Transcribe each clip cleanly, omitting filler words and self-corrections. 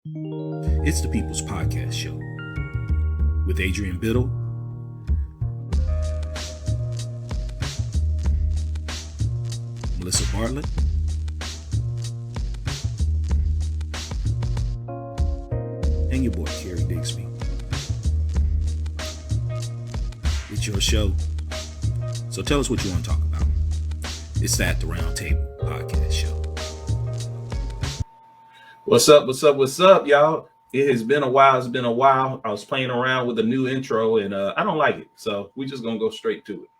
It's the People's Podcast Show with Adrian Biddle, Melissa Bartlett, and your boy Kerry Digsby. It's your show, so tell us what you want to talk about. It's that the Round Table Podcast Show. What's up, y'all? It has been a while. I was playing around with a new intro, and I don't like it, so we're just gonna go straight to it.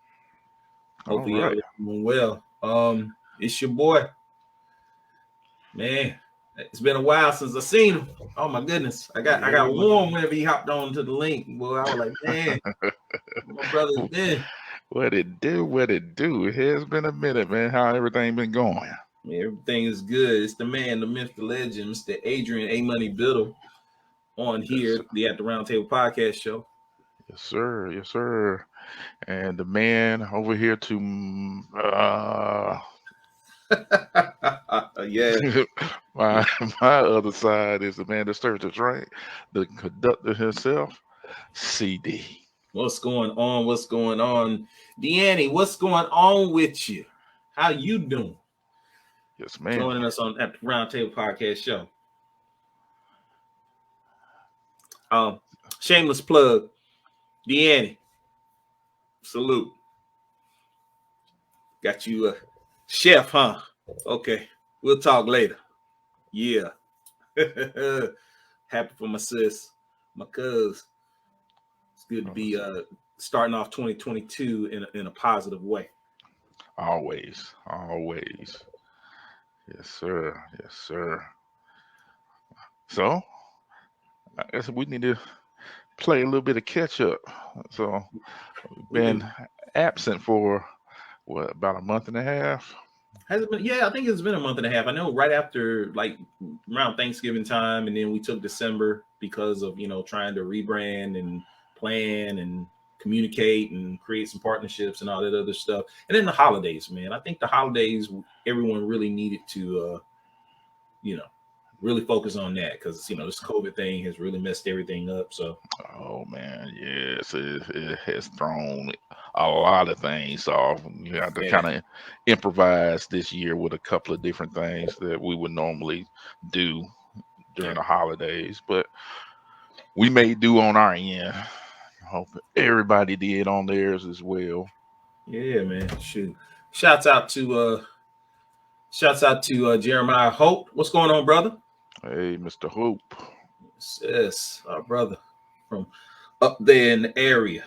Hopefully, y'all are doing well. It's your boy, man. It's been a while since I seen him. Oh my goodness, I got warm whenever he hopped on to the link. Boy, I was like, man, my brother's been. What it do? It has been a minute, man. How everything been going? Man, everything is good. It's the man, the myth, the legend, Mr. Adrian A. Money Biddle on here, the At the Round Table Podcast Show. Yes, sir. And the man over here to yeah. my other side is the man that searches, right? The conductor himself, CD. What's going on? Deannie, what's going on with you? How you doing? Yes, man. Joining us on at the Round Table Podcast Show. Shameless plug. Deannie, salute. Got you a chef, huh? Okay, we'll talk later. Yeah. Happy for my sis, my cuz. It's good to be starting off 2022 in a positive way. Always. Yes, sir. So, I guess we need to play a little bit of catch up. So, we've been absent for about a month and a half. Has it been? Yeah, I think it's been a month and a half. I know right after around Thanksgiving time, and then we took December because of trying to rebrand and plan and communicate and create some partnerships and all that other stuff. And then the holidays, man. I think the holidays, everyone really needed to, really focus on that because, this COVID thing has really messed everything up. So, oh man, yes, it has thrown a lot of things off. You have to kind of improvise this year with a couple of different things that we would normally do during the holidays, but we may do on our end. I hope everybody did on theirs as well. Yeah, man. Shoot. Shouts out to Jeremiah Hope. What's going on, brother? Hey, Mr. Hope. Yes, our brother from up there in the area.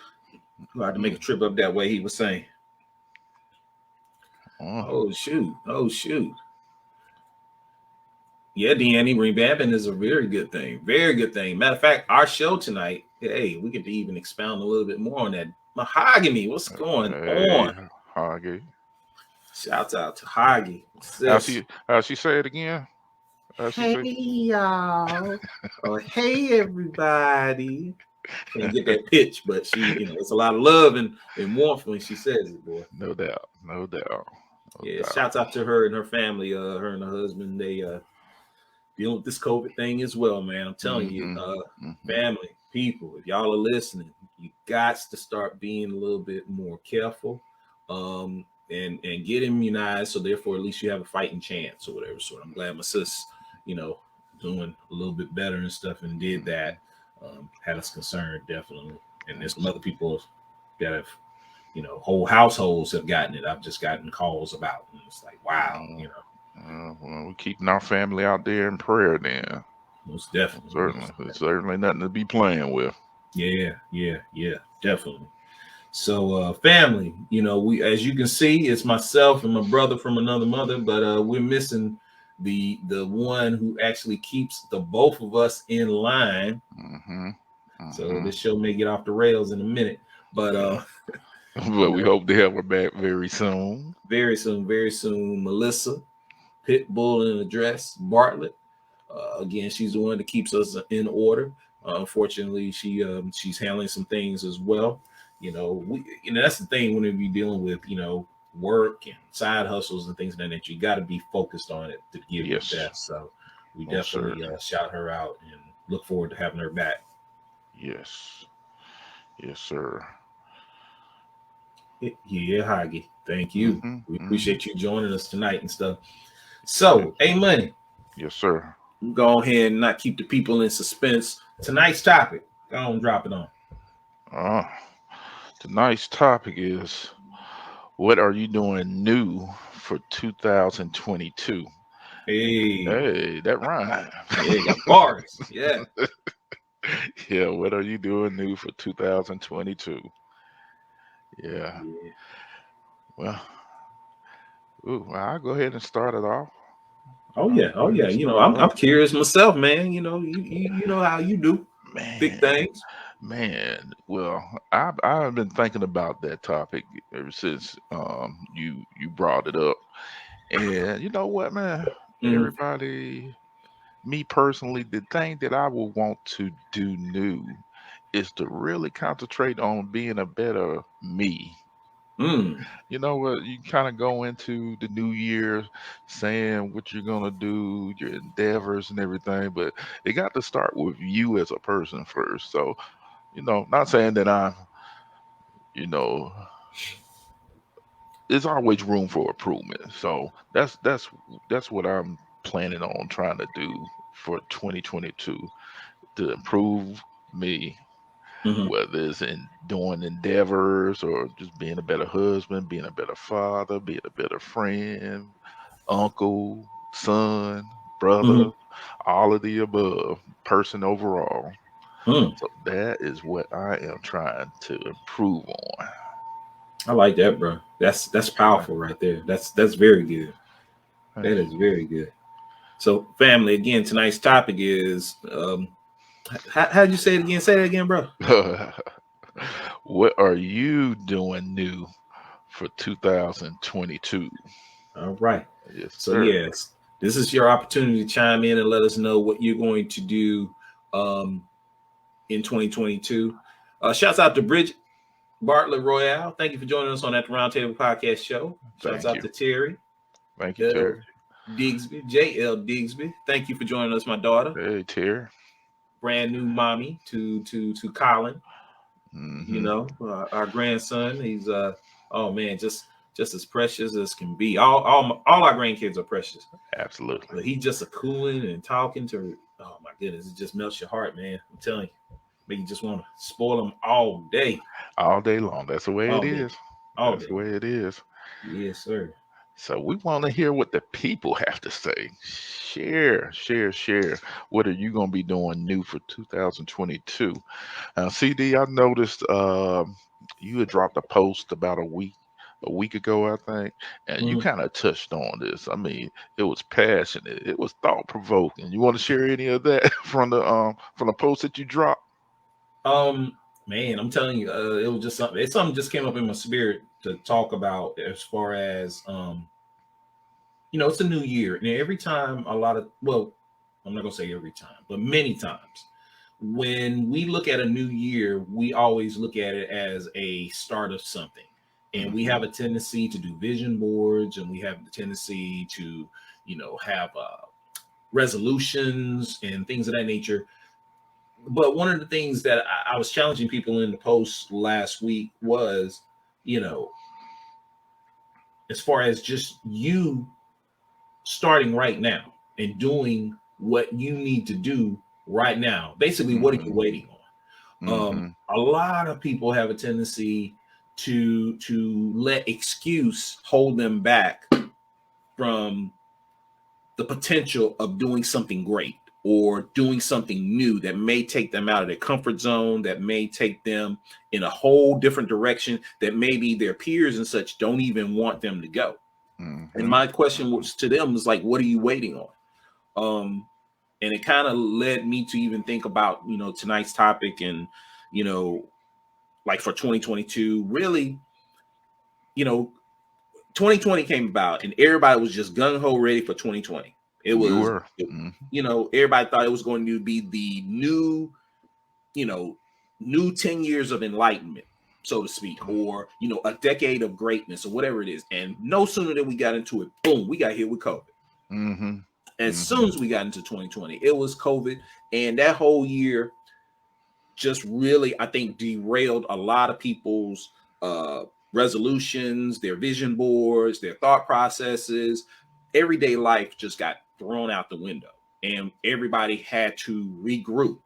I had to make a trip up that way, he was saying. Oh shoot. Yeah, Deannie, revamping is a very good thing. Matter of fact, our show tonight, hey, we get to even expound a little bit more on that. Mahogany, what's going on? Hoggy. Shouts out to Hoggy. How she say it again? Hey y'all. Oh, hey everybody. Can't get that pitch, but she, it's a lot of love and warmth when she says it, boy. No doubt. Shouts out to her and her family, her and her husband. They dealing with this COVID thing as well, man. I'm telling you, family, people, if y'all are listening, you got to start being a little bit more careful and get immunized. So therefore, at least you have a fighting chance or whatever. So I'm glad my sis, doing a little bit better and stuff and did that. Had us concerned, definitely. And there's some other people that have, whole households have gotten it. I've just gotten calls about, and it's like, wow, well, we're keeping our family out there in prayer then. Most definitely. It's certainly nothing to be playing with. Yeah, definitely. So, family, we, as you can see, it's myself and my brother from another mother, but we're missing the one who actually keeps the both of us in line. So this show may get off the rails in a minute, but but we hope to have her back very soon. Very soon. Melissa Pitbull in a dress, Bartlett. Again, she's the one that keeps us in order. Unfortunately, she's handling some things as well. That's the thing whenever you're dealing with work and side hustles and things like that. You got to be focused on it to give your best. So we Most definitely certainly. shout her out and look forward to having her back. Yes. Yes, sir. Yeah, Hagi. Thank you. Mm-hmm. We Mm-hmm. appreciate you joining us tonight and stuff. So, Yes. hey, Money, Yes, sir. go ahead and not keep the people in suspense. Tonight's topic, go on, drop it on. Uh, tonight's topic is, what are you doing new for 2022? Hey, Hey, that rhyme. yeah, got bars. Yeah. Yeah, what are you doing new for 2022? Yeah. Yeah. Well, I'll go ahead and start it off. Oh I'll yeah. go Oh ahead yeah. and You know, start it I'm off. curious myself, man. You know how you do big Man, things. well, I've been thinking about that topic ever since you brought it up. And you know what, man? Mm-hmm. Everybody, me personally, the thing that I would want to do new is to really concentrate on being a better me. Mm. You know what? You kind of go into the new year saying what you're gonna do, your endeavors and everything, but it got to start with you as a person first. So, not saying that you know, there's always room for improvement. So that's what I'm planning on trying to do for 2022, to improve me, Mm-hmm. whether it's in doing endeavors or just being a better husband, being a better father, being a better friend, uncle, son, Mm-hmm. brother, all of the above, person overall. Mm. So that is what I am trying to improve on. I like that, bro. That's Yeah. powerful right there. That's very good. Thank That is very good. So, family, again, tonight's topic is how'd you say it again? Say it again, bro. you. What are you doing new for 2022? All right. Yes, So, sir. yes, this is your opportunity to chime in and let us know what you're going to do um, in 2022. Shouts out to Bridget Bartlett Royale. Thank you for joining us on that Roundtable Podcast show. Shouts Thank out you. to Terry Thank you, L. Terry. Digsby, JL Digsby. Thank you for joining us, my daughter. Hey, Terry. Brand new mommy to Colin. You Mm-hmm. know, our grandson. He's oh man, just as precious as can be. All our grandkids are precious, Absolutely. but he just a cooling and talking to. Oh my goodness, it just melts your heart, man. I'm telling you, make you just want to spoil them all day, All day long. That's the way it all day, is. all That's day the way long. it is. Yes, sir. So we want to hear what the people have to say. Share, share, share. What are you going to be doing new for 2022? CD, I noticed you had dropped a post about a week ago, I think, and you Mhm. kind of touched on this. I mean, it was passionate, it was thought provoking. You want to share any of that from the post that you dropped? Um, man, I'm telling you, it was just something. It's something just came up in my spirit to talk about as far as it's a new year, and every time I'm not gonna say every time, but many times when we look at a new year, we always look at it as a start of something. And we Hmm. have a tendency to do vision boards, and we have the tendency to, have resolutions and things of that nature. But one of the things that I was challenging people in the post last week was, you know, as far as just you starting right now and doing what you need to do right now. Basically, what are you Hmm. waiting on? Hmm. A lot of people have a tendency to let excuse hold them back from the potential of doing something great or doing something new that may take them out of their comfort zone, that may take them in a whole different direction that maybe their peers and such don't even want them to go. And Hmm. my question was to them was like, what are you waiting on? And it kind of led me to even think about, tonight's topic and, you know, like for 2022, really, you know, 2020 came about and everybody was just gung ho ready for 2020. It We was, were. Hmm. everybody thought it was going to be the new, you know, new 10 years of enlightenment, so to speak, or, a decade of greatness or whatever it is. And no sooner than we got into it, boom, we got hit with COVID. Hmm. as soon as we got into 2020. It was COVID, and that whole year just really, I think, derailed a lot of people's resolutions, their vision boards, their thought processes. Everyday life just got thrown out the window, and everybody had to regroup.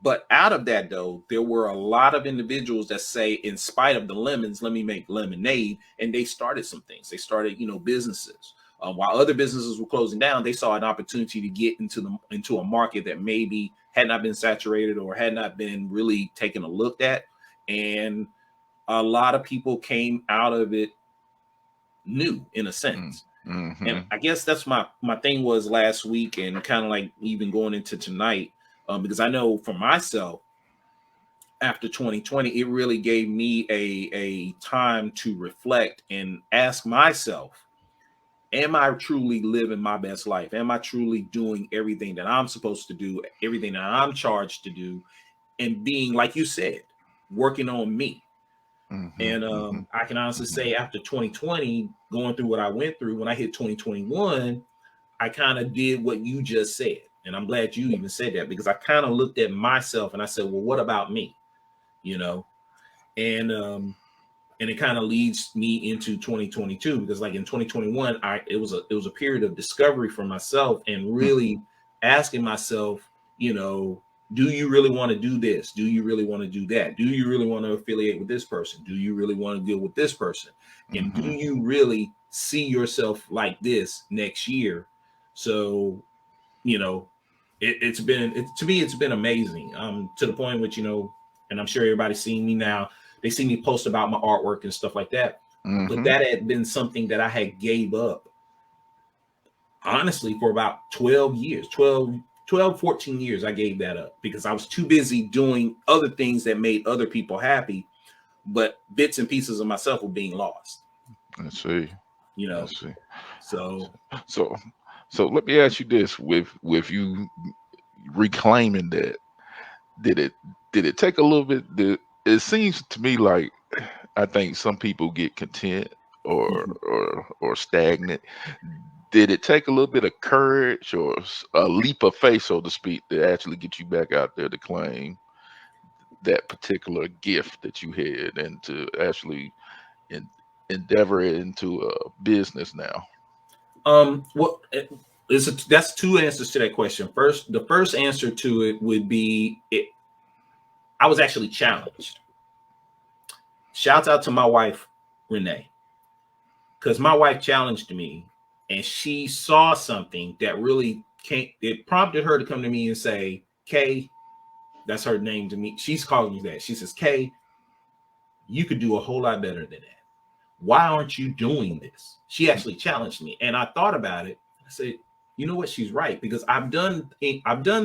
But out of that, though, there were a lot of individuals that say, in spite of the lemons, let me make lemonade. And they started some things. They started, businesses. While other businesses were closing down, they saw an opportunity to get into a market that maybe had not been saturated or had not been really taken a look at. And a lot of people came out of it new, in a sense. And I guess that's my thing was last week, and kind of like even going into tonight. Because I know for myself, after 2020, it really gave me a time to reflect and ask myself, am I truly living my best life? Am I truly doing everything that I'm supposed to do, everything that I'm charged to do, and being, like you said, working on me? And I can honestly say, after 2020, going through what I went through, when I hit 2021, I kind of did what you just said. And I'm glad you even said that, because I kind of looked at myself and I said, well, what about me? And it kind of leads me into 2022, because like in 2021, it was a period of discovery for myself, and really asking myself, do you really want to do this? Do you really want to do that? Do you really want to affiliate with this person? Do you really want to deal with this person? And do you really see yourself like this next year? So, it's been amazing. To the point which, and I'm sure everybody's seeing me now. They see me post about my artwork and stuff like that. But that had been something that I had gave up, honestly, for about 12 years, 14 years. I gave that up because I was too busy doing other things that made other people happy. But bits and pieces of myself were being lost. I see. I see. So let me ask you this: with you reclaiming that, did it take a little bit? It seems to me like, I think some people get content or stagnant. Did it take a little bit of courage or a leap of faith, so to speak, to actually get you back out there to claim that particular gift that you had, and to actually endeavor it into a business now? Well, that's two answers to that question. The first answer to it would be, I was actually challenged. Shouts out to my wife, Renee, because my wife challenged me, and she saw something that really it prompted her to come to me and say, Kay, that's her name to me. She's calling me that. She says, Kay, you could do a whole lot better than that. Why aren't you doing this? She actually challenged me, and I thought about it. I said, you know what? She's right, because I've done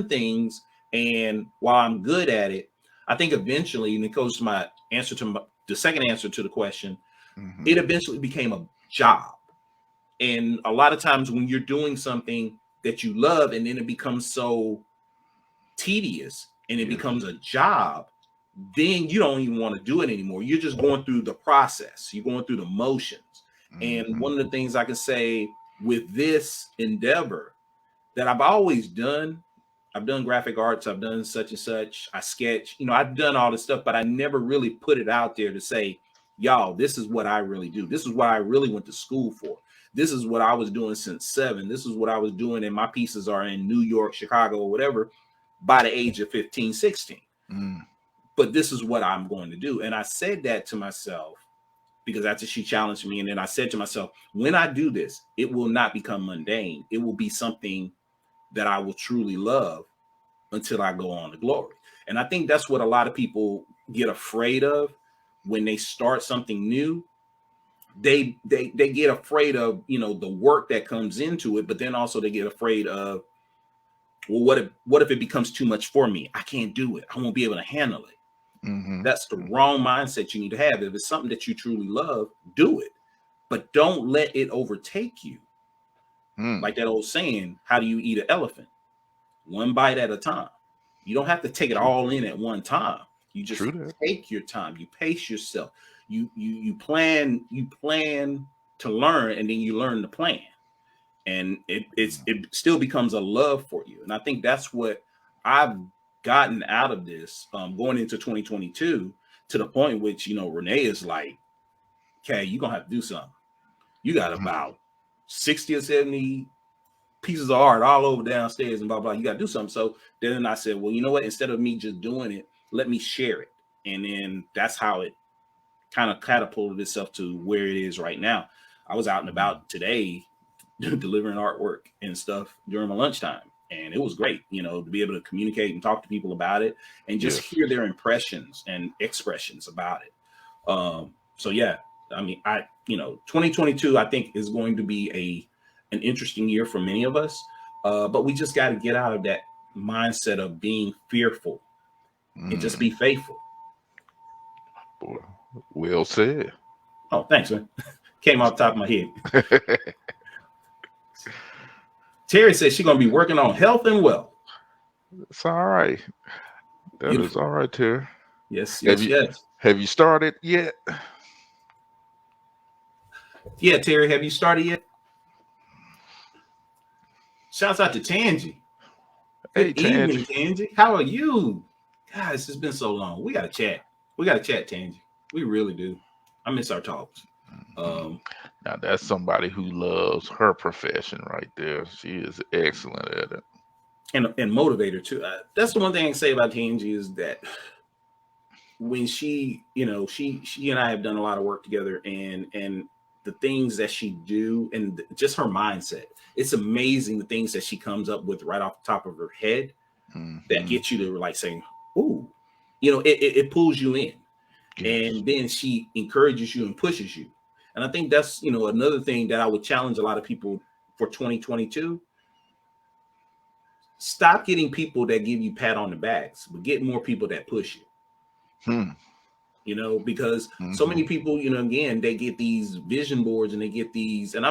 things, and while I'm good at it, I think eventually, and it goes to my answer to the second answer to the question, it eventually became a job. And a lot of times when you're doing something that you love, and then it becomes so tedious and it becomes a job, then you don't even want to do it anymore. You're just going through the process. You're going through the motions. And one of the things I can say with this endeavor that I've always done, I've done graphic arts, I've done such and such, I sketch, I've done all this stuff, but I never really put it out there to say, y'all, this is what I really do. This is what I really went to school for. This is what I was doing since 7. This is what I was doing, and my pieces are in New York, Chicago, or whatever, by the age of 15, 16. But this is what I'm going to do. And I said that to myself because after she challenged me, and then I said to myself, when I do this, it will not become mundane. It will be something that I will truly love until I go on to glory. And I think that's what a lot of people get afraid of when they start something new. They get afraid of, the work that comes into it, but then also they get afraid of, well, what if it becomes too much for me? I can't do it. I won't be able to handle it. That's the wrong mindset you need to have. If it's something that you truly love, do it, but don't let it overtake you. Like that old saying, how do you eat an elephant? One bite at a time. You don't have to take it all in at one time. You just take your time. You pace yourself. You plan to learn, and then you learn to plan. and it still becomes a love for you. And I think that's what I've gotten out of this, going into 2022, to the point which, Renee is like, okay, you're gonna have to do something. You got about 60 or 70 pieces of art all over downstairs and blah blah. You got to do something. So then I said, well, you know what? Instead of me just doing it, let me share it. And then that's how it kind of catapulted itself to where it is right now. I was out and about today delivering artwork and stuff during my lunchtime, and it was great, to be able to communicate and talk to people about it and just hear their impressions and expressions about it. So yeah, I mean, 2022, I think, is going to be an interesting year for many of us, but we just got to get out of that mindset of being fearful and just be faithful. Boy, well said. Oh, thanks, man. Came off the top of my head. Terry says she's going to be working on health and wealth. It's all right. That is all right, Terry. Yes. Have you started yet? Yeah, Terry, have you started yet? Shouts out to Tangi. Good evening, Tangi. How are you? Guys, it's been so long. We got to chat. Tangi. We really do. I miss our talks. Now, that's somebody who loves her profession right there. She is excellent at it. And motivator, too. That's the one thing I can say about Tangi is that when she and I have done a lot of work together, and the things that she do and just her mindset, it's amazing the things that she comes up with right off the top of her head that gets you to like saying, ooh, it pulls you in. Yes. And then she encourages you and pushes you. And I think that's, another thing that I would challenge a lot of people for 2022. Stop getting people that give you pat on the backs, but get more people that push you. Because so many people, again, they get these vision boards and they get these, and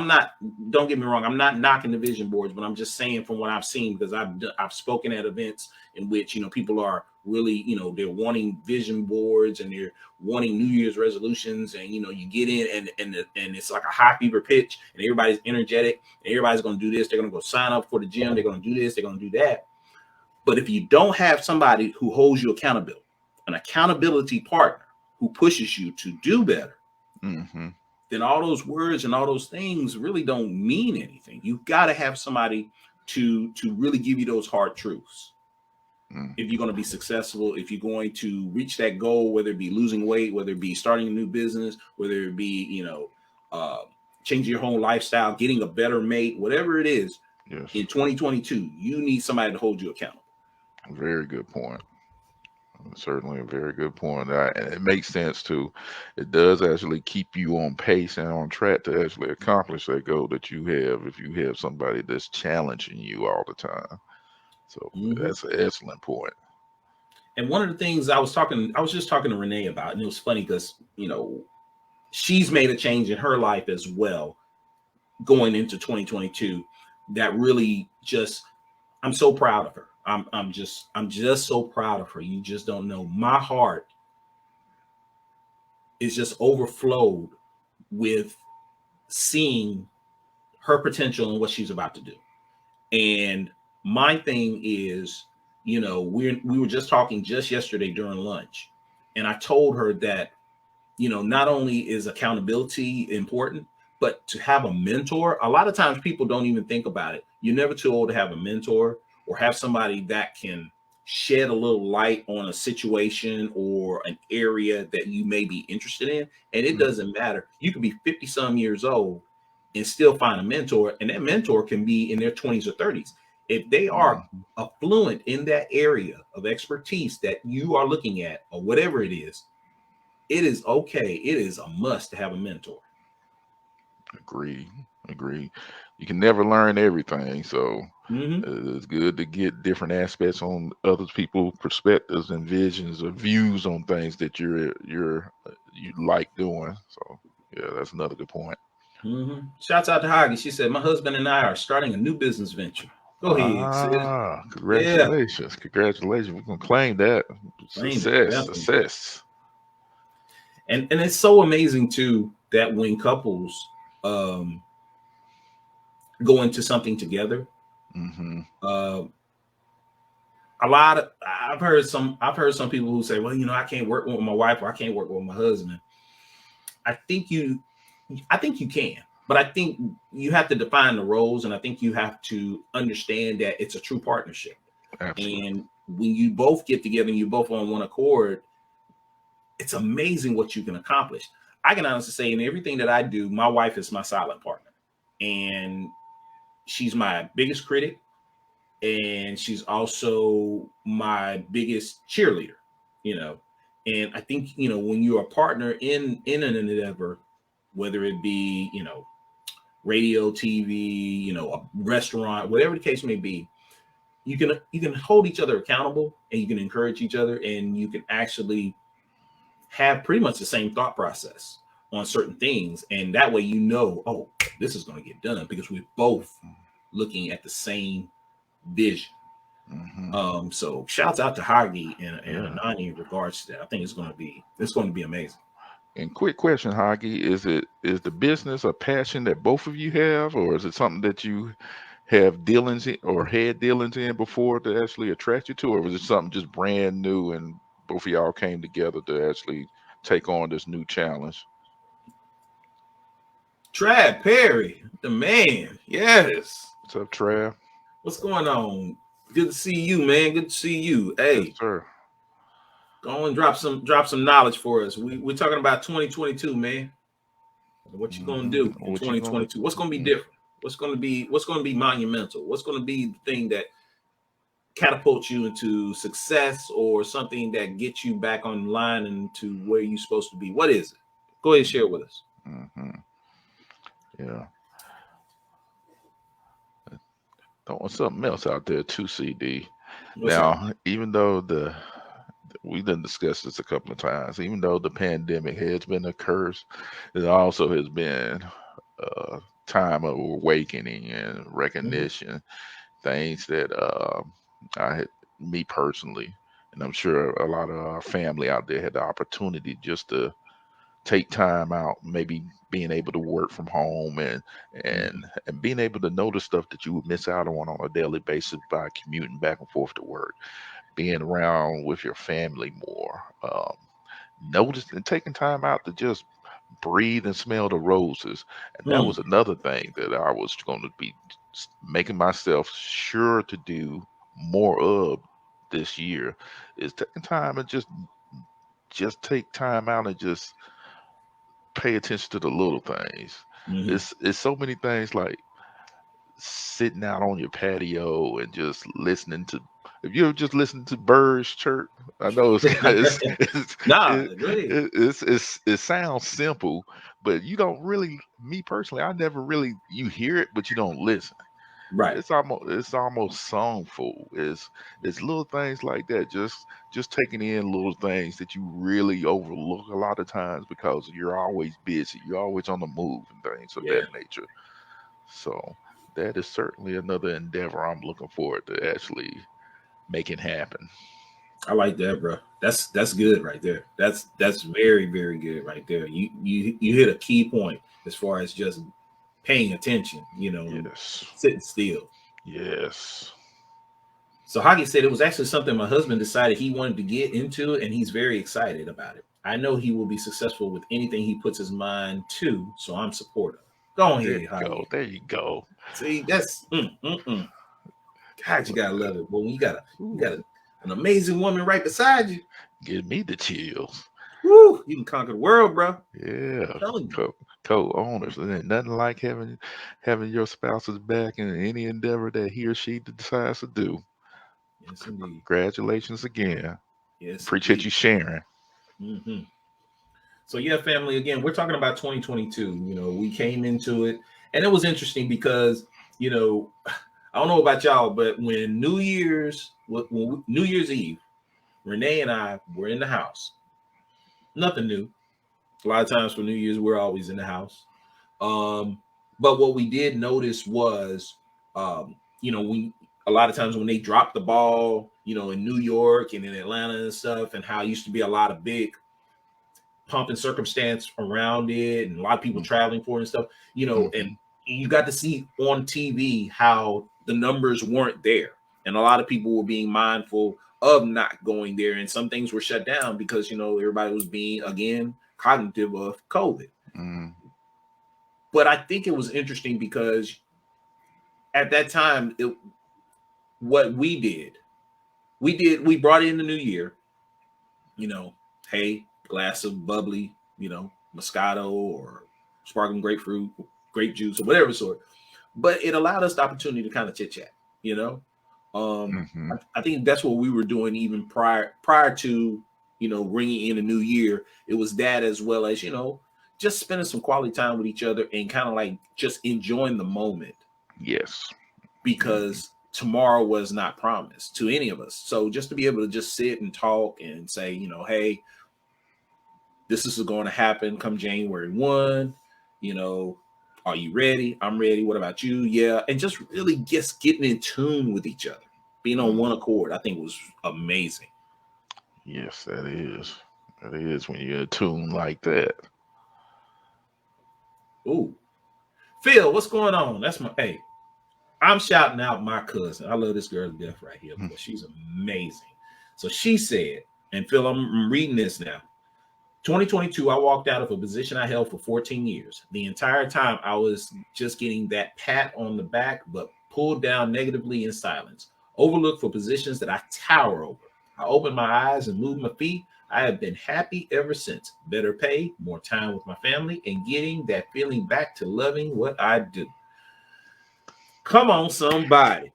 don't get me wrong, I'm not knocking the vision boards, but I'm just saying from what I've seen, because I've spoken at events in which, people are really, they're wanting vision boards and they're wanting New Year's resolutions, and, you get in and it's like a high fever pitch and everybody's energetic and everybody's going to do this. They're going to go sign up for the gym. They're going to do this. They're going to do that. But if you don't have somebody who holds you accountable, an accountability partner, who pushes you to do better, then all those words and all those things really don't mean anything. You've got to have somebody to really give you those hard truths. If you're going to be successful, if you're going to reach that goal, whether it be losing weight, whether it be starting a new business, whether it be, changing your whole lifestyle, getting a better mate, whatever it is, in 2022, you need somebody to hold you accountable. Very good point. Certainly a very good point. And it makes sense too. It does actually keep you on pace and on track to actually accomplish that goal that you have if you have somebody that's challenging you all the time. So that's an excellent point. And one of the things I was just talking to Renee about, and it was funny because, she's made a change in her life as well going into 2022 that really I'm so proud of her. I'm just so proud of her. You just don't know. My heart is just overflowed with seeing her potential and what she's about to do. And my thing is, we were just talking just yesterday during lunch, and I told her that, not only is accountability important, but to have a mentor. A lot of times people don't even think about it. You're never too old to have a mentor or have somebody that can shed a little light on a situation or an area that you may be interested in. And it doesn't matter. You could be 50 some years old and still find a mentor. And that mentor can be in their 20s or 30s. If they are affluent in that area of expertise that you are looking at, or whatever it is okay. It is a must to have a mentor. Agree. You can never learn everything. So it's good to get different aspects on other people's perspectives and visions or views on things that you like doing. So yeah, that's another good point. Shouts out to Hoggy. She said, my husband and I are starting a new business venture. Go ahead. Congratulations. Yeah. Congratulations. We're going to claim that. Success. And it's so amazing too that when couples go into something together. Mm-hmm. I've heard some people who say, well, I can't work with my wife or I can't work with my husband. I think you can, but I think you have to define the roles, and I think you have to understand that it's a true partnership. Absolutely. And when you both get together and you both on one accord, it's amazing what you can accomplish. I can honestly say in everything that I do, my wife is my silent partner, and she's my biggest critic, and she's also my biggest cheerleader. You know, and I think when you're a partner in an endeavor, whether it be radio, TV, a restaurant, whatever the case may be, you can hold each other accountable, and you can encourage each other, and you can actually have pretty much the same thought process on certain things, and that way oh, this is going to get done because we're both looking at the same vision. Mm-hmm. So shouts out to Hagi and Anani in regards to that. I think it's going to be amazing. And quick question, Hagi, is the business a passion that both of you have, or is it something that you have dealings in or had dealings in before to actually attract you to, or was it something just brand new and both of y'all came together to actually take on this new challenge? Trav Perry, the man. Yes. What's up, Trav? What's going on? Good to see you, man. Good to see you. Yes, Hey, sir. go and drop some knowledge for us. We're talking about 2022, man. What you gonna do in What you gonna 2022? What's gonna be different? What's gonna be monumental? What's gonna be the thing that catapults you into success, or something that gets you back on line and to where you're supposed to be? What is it? Go ahead and share with us. Mm-hmm. Yeah. Throwing something else out there too, CD. What's that? Now, even though we done discussed this a couple of times, even though the pandemic has been a curse, it also has been a time of awakening and Mm-hmm. recognition. Things that I had, me personally, and I'm sure a lot of our family out there had the opportunity just to take time out, maybe being able to work from home Mm-hmm. and being able to know the stuff that you would miss out on a daily basis by commuting back and forth to work, being around with your family more, notice and taking time out to just breathe and smell the roses. And that Mm-hmm. was another thing that I was going to be making myself sure to do more of this year, is taking time and just take time out and just pay attention to the little things. Mm-hmm. It's so many things like sitting out on your patio and just listening to, if you're just listening to birds chirp. I know it's Nah, go ahead. it sounds simple, but you don't really, me personally, I never really, you hear it but you don't listen. Right. It's almost songful. It's little things like that. Just taking in little things that you really overlook a lot of times because you're always busy. You're always on the move and things of Yeah. that nature. So that is certainly another endeavor I'm looking forward to actually making happen. I like that, bro. That's good right there. That's very, very good right there. You hit a key point as far as just paying attention, and Yes. sitting still. Yes. So Hagi said it was actually something my husband decided he wanted to get into, and he's very excited about it. I know he will be successful with anything he puts his mind to, so I'm supportive. Go There ahead, you go. Hagi. There you go. See, that's God, you gotta love it. Well, when you Ooh, got an amazing woman right beside you. give me the chills. Woo, you can conquer the world, bro. I'm Yeah, telling you. co-owners. There ain't nothing like having your spouse's back in any endeavor that he or she decides to do. Yes, indeed. Congratulations again. Yes, Appreciate indeed. you sharing. hmm So yeah, family. Again, we're talking about 2022. We came into it, and it was interesting because I don't know about y'all, but when New Year's Eve, Renee and I were in the house. Nothing new. A lot of times for New Year's, we're always in the house. Um, but what we did notice was, we a lot of times when they dropped the ball, in New York and in Atlanta and stuff, and how it used to be a lot of big pomp and circumstance around it, and a lot of people Mm-hmm. traveling for it and stuff, and you got to see on TV how the numbers weren't there. And a lot of people were being mindful of not going there. And some things were shut down because, everybody was being, again, cognitive of COVID. But I think it was interesting because at that time, what we brought in the new year, hey, glass of bubbly, Moscato or sparkling grapefruit, grape juice, or whatever sort. But it allowed us the opportunity to kind of chit chat, I think that's what we were doing even prior to, bringing in a new year. It was that, as well as, just spending some quality time with each other and kind of like just enjoying the moment. Yes. Because tomorrow was not promised to any of us. So just to be able to just sit and talk and say, hey, this is going to happen come January 1, are you ready? I'm ready. What about you? Yeah. And just really just getting in tune with each other, being on one accord, I think was amazing. Yes, that is. That is when you're in tune like that. Ooh. Phil, what's going on? That's hey. I'm shouting out my cousin. I love this girl to death right here because she's amazing. So she said, and Phil, I'm reading this now. 2022, I walked out of a position I held for 14 years. The entire time I was just getting that pat on the back, but pulled down negatively in silence, overlooked for positions that I tower over. I opened my eyes and moved my feet. I have been happy ever since. Better pay, more time with my family, and getting that feeling back to loving what I do. Come on, somebody.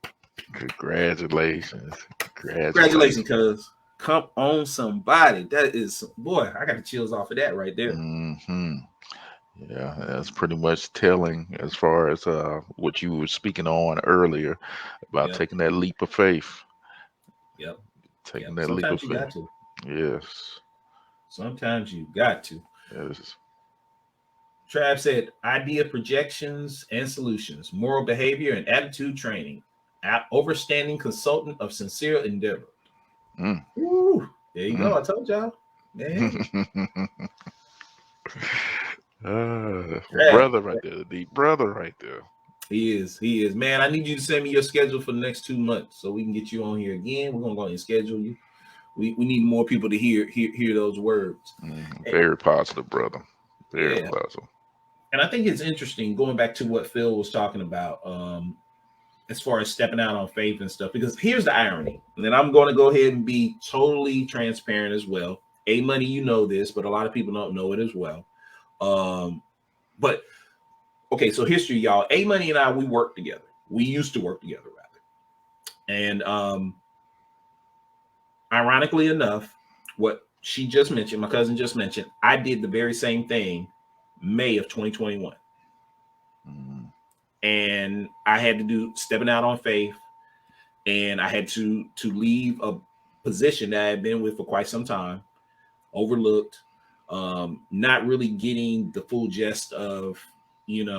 Congratulations. Congratulations, cuz. Come on, somebody. That is, boy, I got the chills off of that right there. Yeah, that's pretty much telling as far as what you were speaking on earlier about taking that leap of faith. Yep. Taking that leap of faith. Got to. Yes. Sometimes you got to. Yes. Trav said, idea projections and solutions, moral behavior and attitude training, overstanding consultant of sincere endeavor. Woo, there you go. I told y'all. Man. Brother right there, the deep brother right there. He is. Man, I need you to send me your schedule for the next 2 months so we can get you on here again. We're gonna go ahead and schedule you. We need more people to hear those words. Very positive, brother. Very positive. And I think it's interesting going back to what Phil was talking about, as far as stepping out on faith and stuff, because here's the irony. And then I'm going to go ahead and be totally transparent as well. A-Money, you know this, but a lot of people don't know it as well. But okay, so history, y'all. A-Money and I, we worked together. We used to work together, rather. And ironically enough, what she just mentioned, my cousin just mentioned, I did the very same thing May of 2021. And I had to do stepping out on faith, and I had to leave a position that I had been with for quite some time, overlooked, not really getting the full gist of, if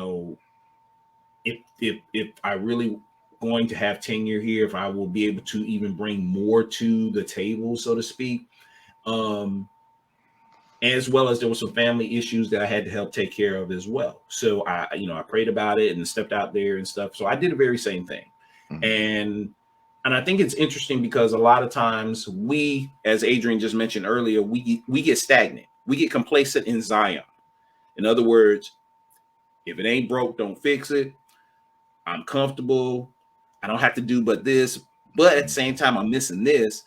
I really going to have tenure here, if I will be able to even bring more to the table, so to speak. As well as there were some family issues that I had to help take care of as well. So I prayed about it and stepped out there and stuff. So I did the very same thing. And I think it's interesting because a lot of times we, as Adrian just mentioned earlier, we get stagnant. We get complacent in Zion. In other words, if it ain't broke, don't fix it. I'm comfortable. I don't have to do but this. But at the same time, I'm missing this.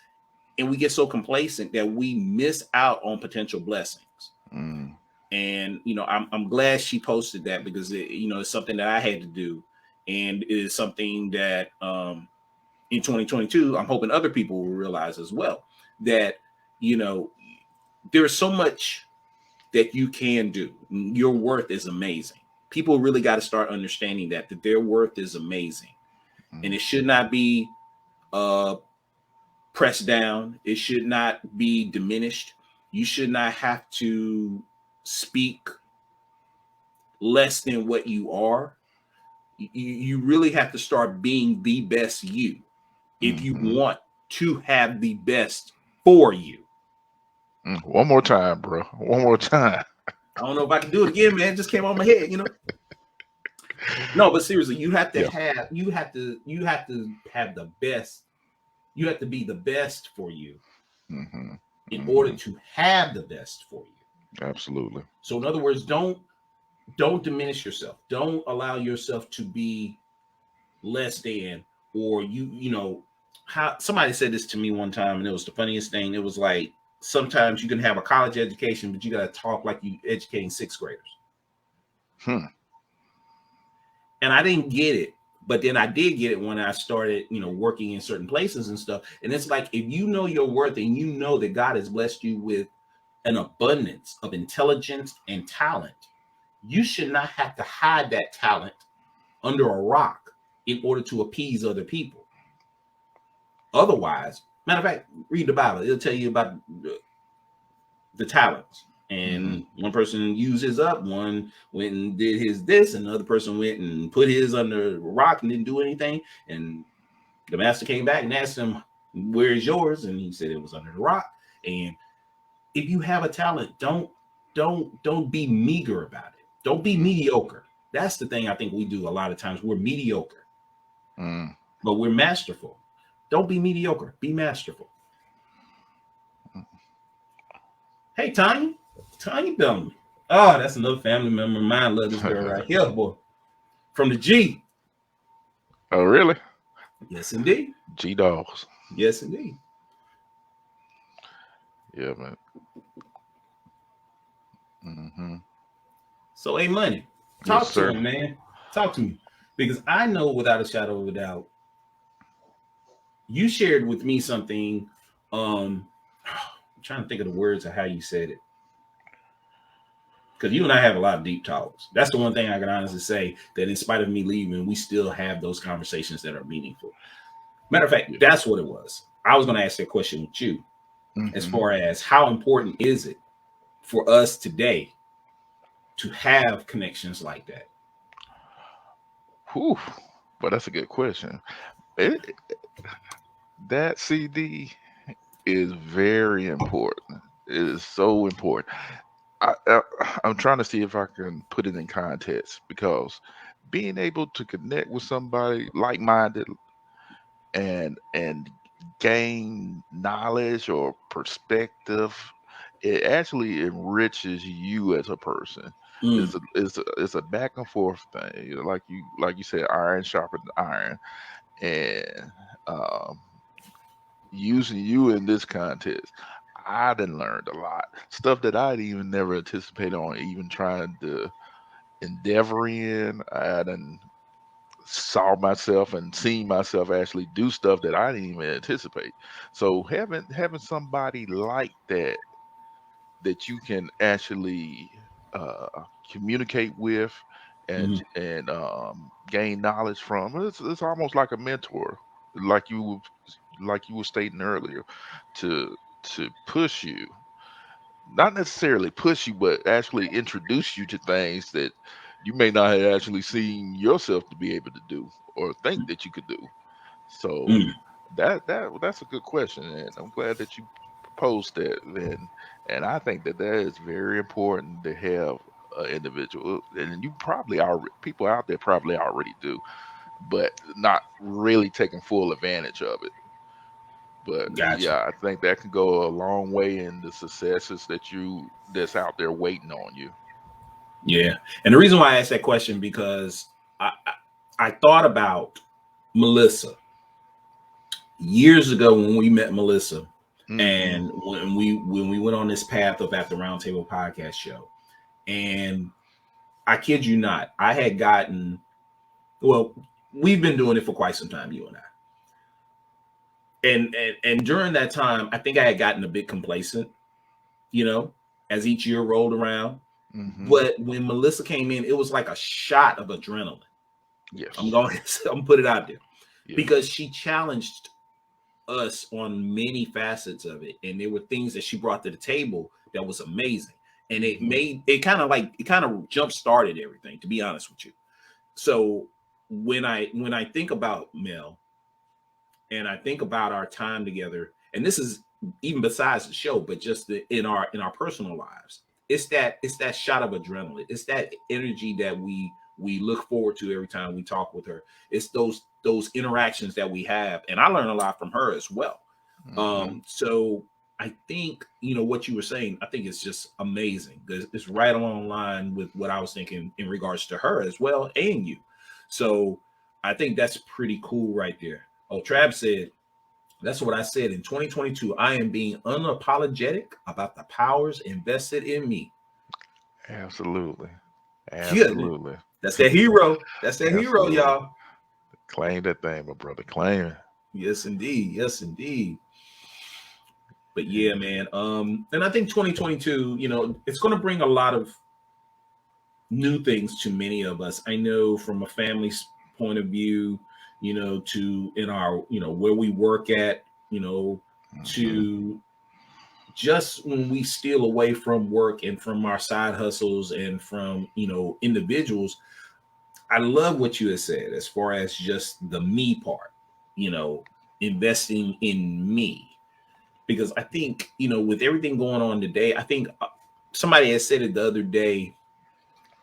And we get so complacent that we miss out on potential blessings. And, I'm glad she posted that because, it's something that I had to do. And it is something that in 2022, I'm hoping other people will realize as well that, there's so much that you can do. Your worth is amazing. People really got to start understanding that their worth is amazing. And it should not be pressed down. It should not be diminished. You should not have to speak less than what you are. You really have to start being the best you if you want to have the best for you. One more time, bro. One more time. I don't know if I can do it again, man. It just came on my head, No, but seriously, you have to Yeah. have the best. You have to be the best for you in order to have the best for you. Absolutely. So in other words, don't diminish yourself. Don't allow yourself to be less than, or you know, how somebody said this to me one time, and it was the funniest thing. It was like, sometimes you can have a college education, but you got to talk like you educating sixth graders. And I didn't get it, but then I did get it when I started, you know, working in certain places and stuff. And it's like, if you know your worth and you know that God has blessed you with an abundance of intelligence and talent, you should not have to hide that talent under a rock in order to appease other people. Otherwise, matter of fact, read the Bible. It'll tell you about the talents. And one person used his up, one went and did his this, and another person went and put his under a rock and didn't do anything. And the master came back and asked him, "Where's yours?" And he said it was under the rock. And if you have a talent, don't be meager about it. Don't be mediocre. That's the thing I think we do a lot of times. We're mediocre, but we're masterful. Don't be mediocre. Be masterful. Hey, Tanya Bellamy. Oh, that's another family member of mine. Love this girl right here, boy. From the G. Oh, really? Yes, indeed. G Dogs. Yes, indeed. Yeah, man. So, hey, Money, talk to him, man. Talk to me. Because I know without a shadow of a doubt, you shared with me something. I'm trying to think of the words of how you said it. Because you and I have a lot of deep talks. That's the one thing I can honestly say, that in spite of me leaving, we still have those conversations that are meaningful. Matter of fact, that's what it was. I was going to ask that question with you, as far as how important is it for us today to have connections like that? Whew. But that's a good question. That CD is very important. It is so important. I'm trying to see if I can put it in context, because being able to connect with somebody like-minded and gain knowledge or perspective, it actually enriches you as a person. It's a back and forth thing. You know, like you said, iron sharpens iron, and um, using you in this context, I done learned a lot stuff that I'd even never anticipated on even trying to endeavor in. I done saw myself and seen myself actually do stuff that I didn't even anticipate. So having somebody like that you can actually uh, communicate with and gain knowledge from, it's almost like a mentor, like you were stating earlier, to push you, not necessarily push you, but actually introduce you to things that you may not have actually seen yourself to be able to do or think that you could do. So that's a good question, and I'm glad that you posed that. And I think that is very important to have an individual, and you probably already, people out there probably already do, but not really taking full advantage of it. But Gotcha. yeah, I think that can go a long way in the successes that's out there waiting on you. Yeah. And the reason why I asked that question, because I thought about Melissa years ago when we met Melissa, and when we went on this path of At the Roundtable podcast show. And I kid you not, I had gotten, well, we've been doing it for quite some time, you and I. And during that time, I think I had gotten a bit complacent, you know, as each year rolled around. But when Melissa came in, it was like a shot of adrenaline. Yes. I'm going to put it out there, because she challenged us on many facets of it, and there were things that she brought to the table that was amazing, and it kind of jump started everything, to be honest with you. So when I think about Mel, and I think about our time together, and this is even besides the show, but just in our personal lives, it's that shot of adrenaline, it's that energy that we we look forward to every time we talk with her. It's those interactions that we have, and I learn a lot from her as well. So I think, what you were saying, I think it's just amazing because it's right along the line with what I was thinking in regards to her as well and you. So I think that's pretty cool right there. Oh, Trav said, that's what I said in 2022. I am being unapologetic about the powers invested in me. Absolutely. Yeah, that's that hero. That's that hero, y'all. Claim that thing, my brother. Claim it. Yes, indeed. Yes, indeed. But yeah, man. And I think 2022, it's going to bring a lot of new things to many of us. I know from a family's point of view, to in our, where we work at, to just when we steal away from work and from our side hustles and from, individuals. I love what you had said as far as just the me part, investing in me. Because I think, with everything going on today, I think somebody had said it the other day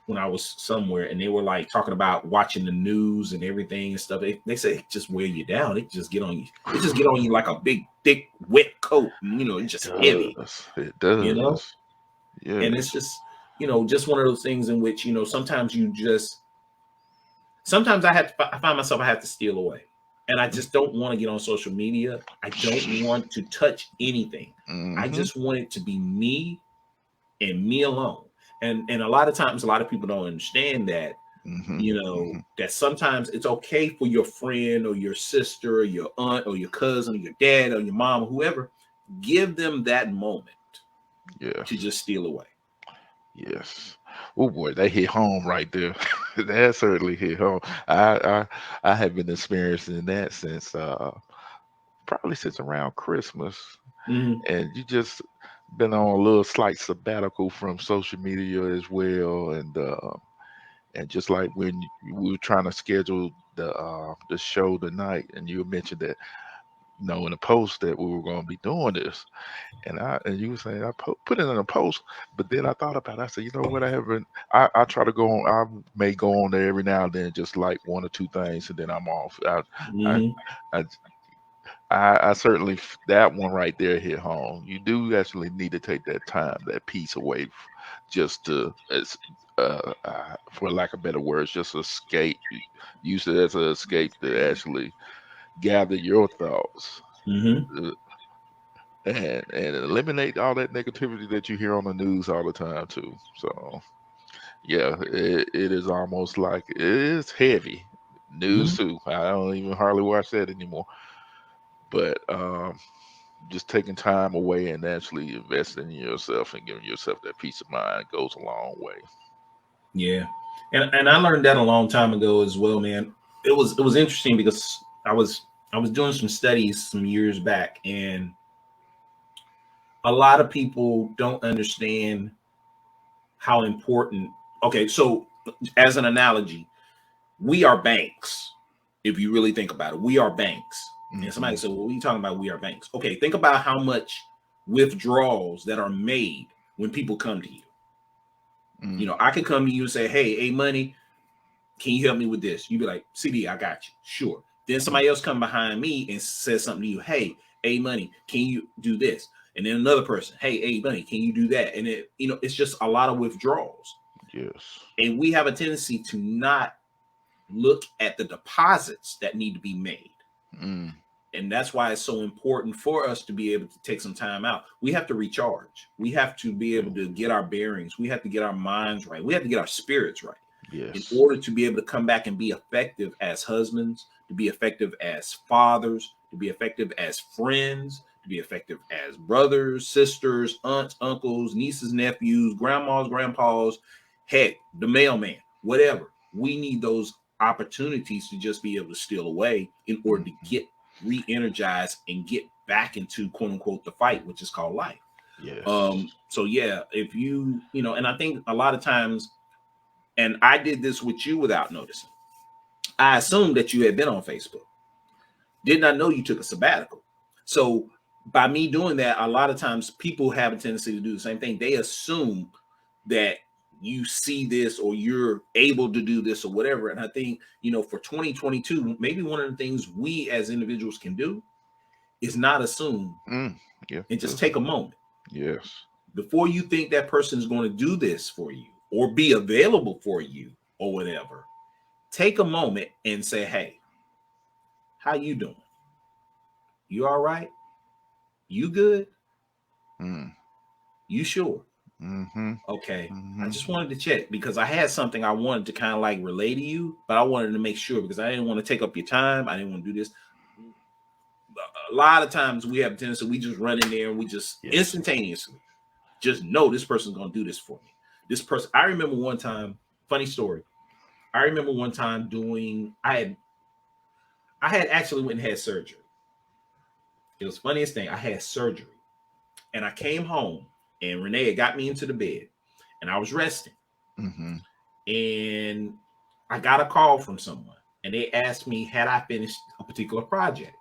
when I was somewhere and they were like talking about watching the news and everything and stuff. They say it just wear you down. It just get on you. It just get on you like a big, thick, wet coat. And, it's just heavy. It does. Yeah. And it's just, just one of those things in which, sometimes I find myself, I have to steal away. And I just don't want to get on social media. I don't want to touch anything. I just want it to be me and me alone. And a lot of times, a lot of people don't understand that, that sometimes it's okay for your friend or your sister or your aunt or your cousin or your dad or your mom or whoever, give them that moment to just steal away. Yes. Oh boy, they hit home right there. That certainly hit home. I have been experiencing that since probably since around Christmas, and you just been on a little slight sabbatical from social media as well, and just like when we were trying to schedule the show tonight, and you mentioned that in a post that we were going to be doing this. And you were saying I put it in a post, but then I thought about it. I said, you know what? I try to go on. I may go on there every now and then, just like one or two things, and then I'm off. I certainly that one right there hit home. You do actually need to take that time, that peace away, just to for lack of better words, just escape. Use it as an escape to actually gather your thoughts. And eliminate all that negativity that you hear on the news all the time too. So yeah, it is almost like it is heavy news too. I don't even hardly watch that anymore. But just taking time away and actually investing in yourself and giving yourself that peace of mind goes a long way. Yeah, and I learned that a long time ago as well, man. It was interesting because I was doing some studies some years back, and a lot of people don't understand how important. Okay, so as an analogy, we are banks. If you really think about it, we are banks. And somebody said, well, what are you talking about? We are banks. Okay, think about how much withdrawals that are made when people come to you. I could come to you and say, hey, money, can you help me with this? You'd be like, CD, I got you. Sure. Then somebody else come behind me and says something to you. Hey, money, can you do this? And then another person, hey, money, can you do that? And it's just a lot of withdrawals. Yes. And we have a tendency to not look at the deposits that need to be made. And that's why it's so important for us to be able to take some time out. We have to recharge. We have to be able to get our bearings. We have to get our minds right. We have to get our spirits right. Yes. In order to be able to come back and be effective as husbands, to be effective as fathers, to be effective as friends, to be effective as brothers, sisters, aunts, uncles, nieces, nephews, grandmas, grandpas, heck, the mailman, whatever. We need those opportunities to just be able to steal away in order to get re-energized and get back into quote unquote the fight, which is called life. Yes. So yeah, if you and I think a lot of times, and I did this with you without noticing, I assumed that you had been on Facebook. Did not know you took a sabbatical. So by me doing that, a lot of times people have a tendency to do the same thing. They assume that you see this or you're able to do this or whatever. And I think, for 2022, maybe one of the things we as individuals can do is not assume and just take a moment. Yes. Before you think that person is going to do this for you or be available for you or whatever, take a moment and say, hey, how you doing? You all right? You good? You sure? Okay. I just wanted to check because I had something I wanted to kind of like relay to you, but I wanted to make sure because I didn't want to take up your time. I didn't want to do this. A lot of times we have a tendency, we just run in there and we just instantaneously just know this person's going to do this for me. This person, I remember one time, funny story. I remember one time I had actually went and had surgery. It was the funniest thing. I had surgery and I came home and Renee had got me into the bed and I was resting. And I got a call from someone and they asked me, had I finished a particular project?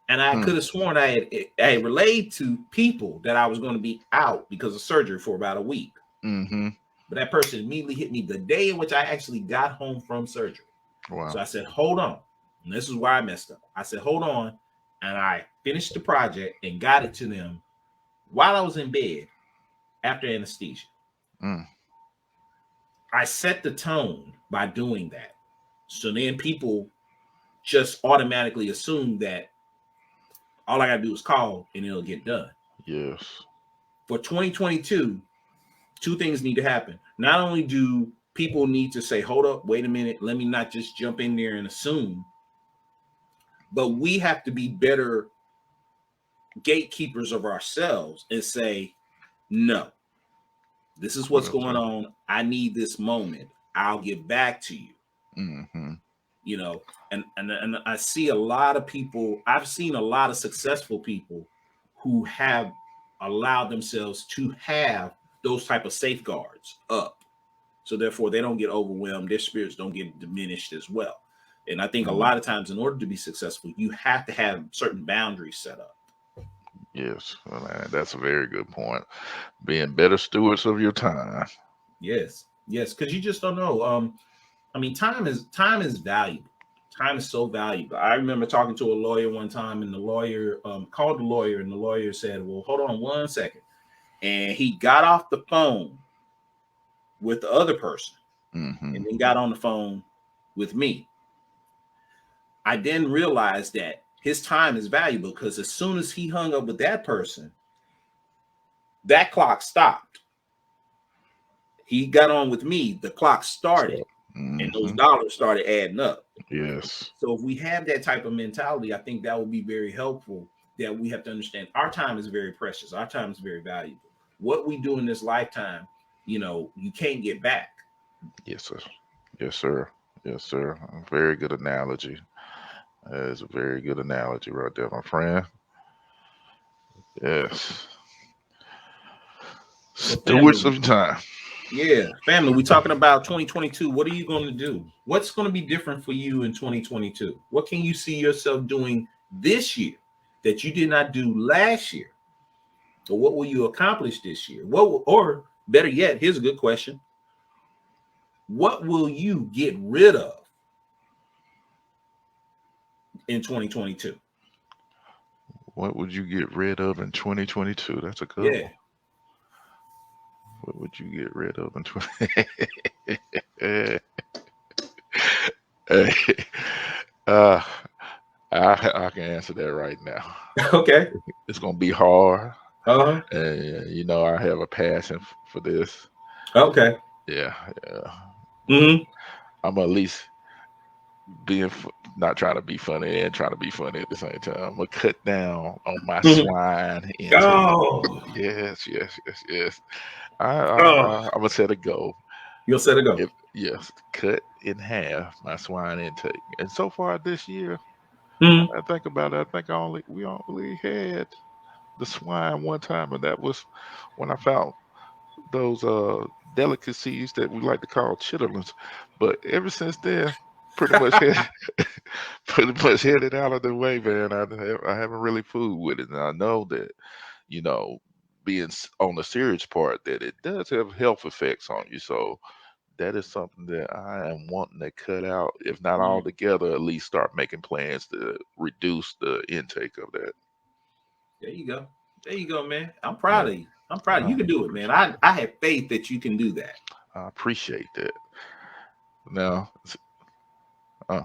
And I could have sworn I had relayed to people that I was going to be out because of surgery for about a week. But that person immediately hit me the day in which I actually got home from surgery. Wow. So I said, hold on. And this is where I messed up. I said, hold on. And I finished the project and got it to them while I was in bed after anesthesia. I set the tone by doing that. So then people just automatically assume that all I got to do is call and it'll get done. Yes. For 2022, two things need to happen. Not only do people need to say, hold up, wait a minute, let me not just jump in there and assume, but we have to be better gatekeepers of ourselves and say, no, this is what's going on. I need this moment. I'll get back to you. And I see a lot of people, I've seen a lot of successful people who have allowed themselves to have those type of safeguards up. So therefore they don't get overwhelmed. Their spirits don't get diminished as well. And I think a lot of times in order to be successful, you have to have certain boundaries set up. Yes, well, man, that's a very good point. Being better stewards of your time. Yes, because you just don't know. Time is valuable. Time is so valuable. I remember talking to a lawyer one time, and the lawyer called the lawyer, and the lawyer said, "Well, hold on one second," and he got off the phone with the other person, and then got on the phone with me. I then realized that his time is valuable because as soon as he hung up with that person, that clock stopped. He got on with me, the clock started, and those dollars started adding up. Yes. So if we have that type of mentality, I think that would be very helpful, that we have to understand our time is very precious. Our time is very valuable. What we do in this lifetime, you can't get back. Yes, sir. Yes, sir. Yes, sir. A very good analogy. That is a very good analogy right there, my friend. Yes. Stewards of time. Yeah, family, we're talking about 2022. What are you going to do? What's going to be different for you in 2022? What can you see yourself doing this year that you did not do last year? Or what will you accomplish this year? Or better yet, here's a good question. What will you get rid of in 2022? What would you get rid of in 2022? That's a good one. What would you get rid of in 2022? I can answer that right now. Okay. It's going to be hard. Uh-huh. And, I have a passion for this. Okay. Yeah. Mm-hmm. I'm at least not trying to be funny and trying to be funny at the same time. I'm going to cut down on my swine intake. Oh. Yes. I'm going to set a goal. You'll set a goal. Yes. Cut in half my swine intake. And so far this year, I think about it, I think we only had the swine one time, and that was when I found those delicacies that we like to call chitterlings. But ever since then, pretty much headed out of the way, man. I haven't really fooled with it, and I know that being on the serious part, that it does have health effects on you. So that is something that I am wanting to cut out, if not altogether, at least start making plans to reduce the intake of that. There you go. There you go, man. I'm proud Yeah, of you. I'm proud of you. You can do it, man. I have faith that you can do that. I appreciate that. Now, uh,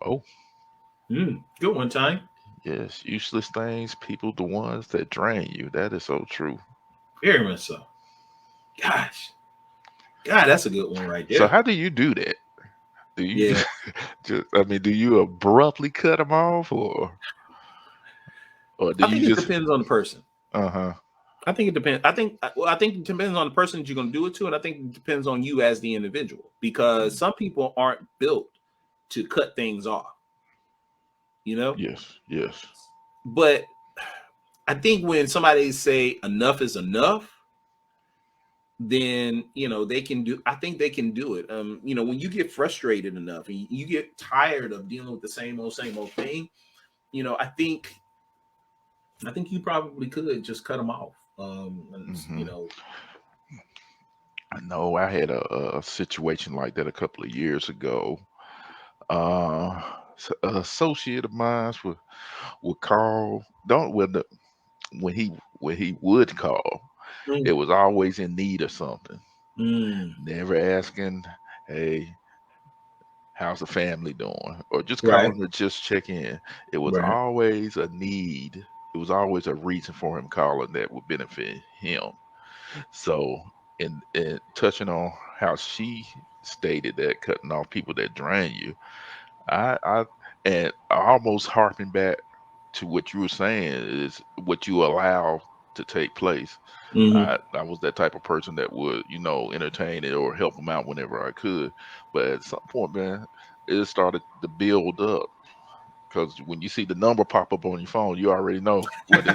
oh, Good one, time. yes, useless things, people, the ones that drain you. That is so true. Very much so. Gosh. God, that's a good one right So there. how do you do that? Do you Yeah. just, I mean, do you abruptly cut them off, or do I you think it just, depends on the person. uh-huh. I think it depends. I think it depends on the person that you're going to do it to, and I think it depends on you as the individual, because some people aren't built to cut things off, you know. Yes, yes. But I think when somebody say enough is enough, then they can do. I think they can do it. When you get frustrated enough and you get tired of dealing with the same old thing, I think you probably could just cut them off. I know I had a situation like that a couple of years ago. An associate of mine would call. Don't when the when he would call, Mm, it was always in need of something. mm, Never asking, "Hey, how's the family doing?" or just right, calling to just check in. It was right. always a need. It was always a reason for him calling that would benefit him. So, in touching on how she stated that cutting off people that drain you, I and almost harping back to what you were saying is what you allow to take place. Mm-hmm. I was that type of person that would, entertain it or help them out whenever I could. But at some point, man, it started to build up, because when you see the number pop up on your phone, you already know what it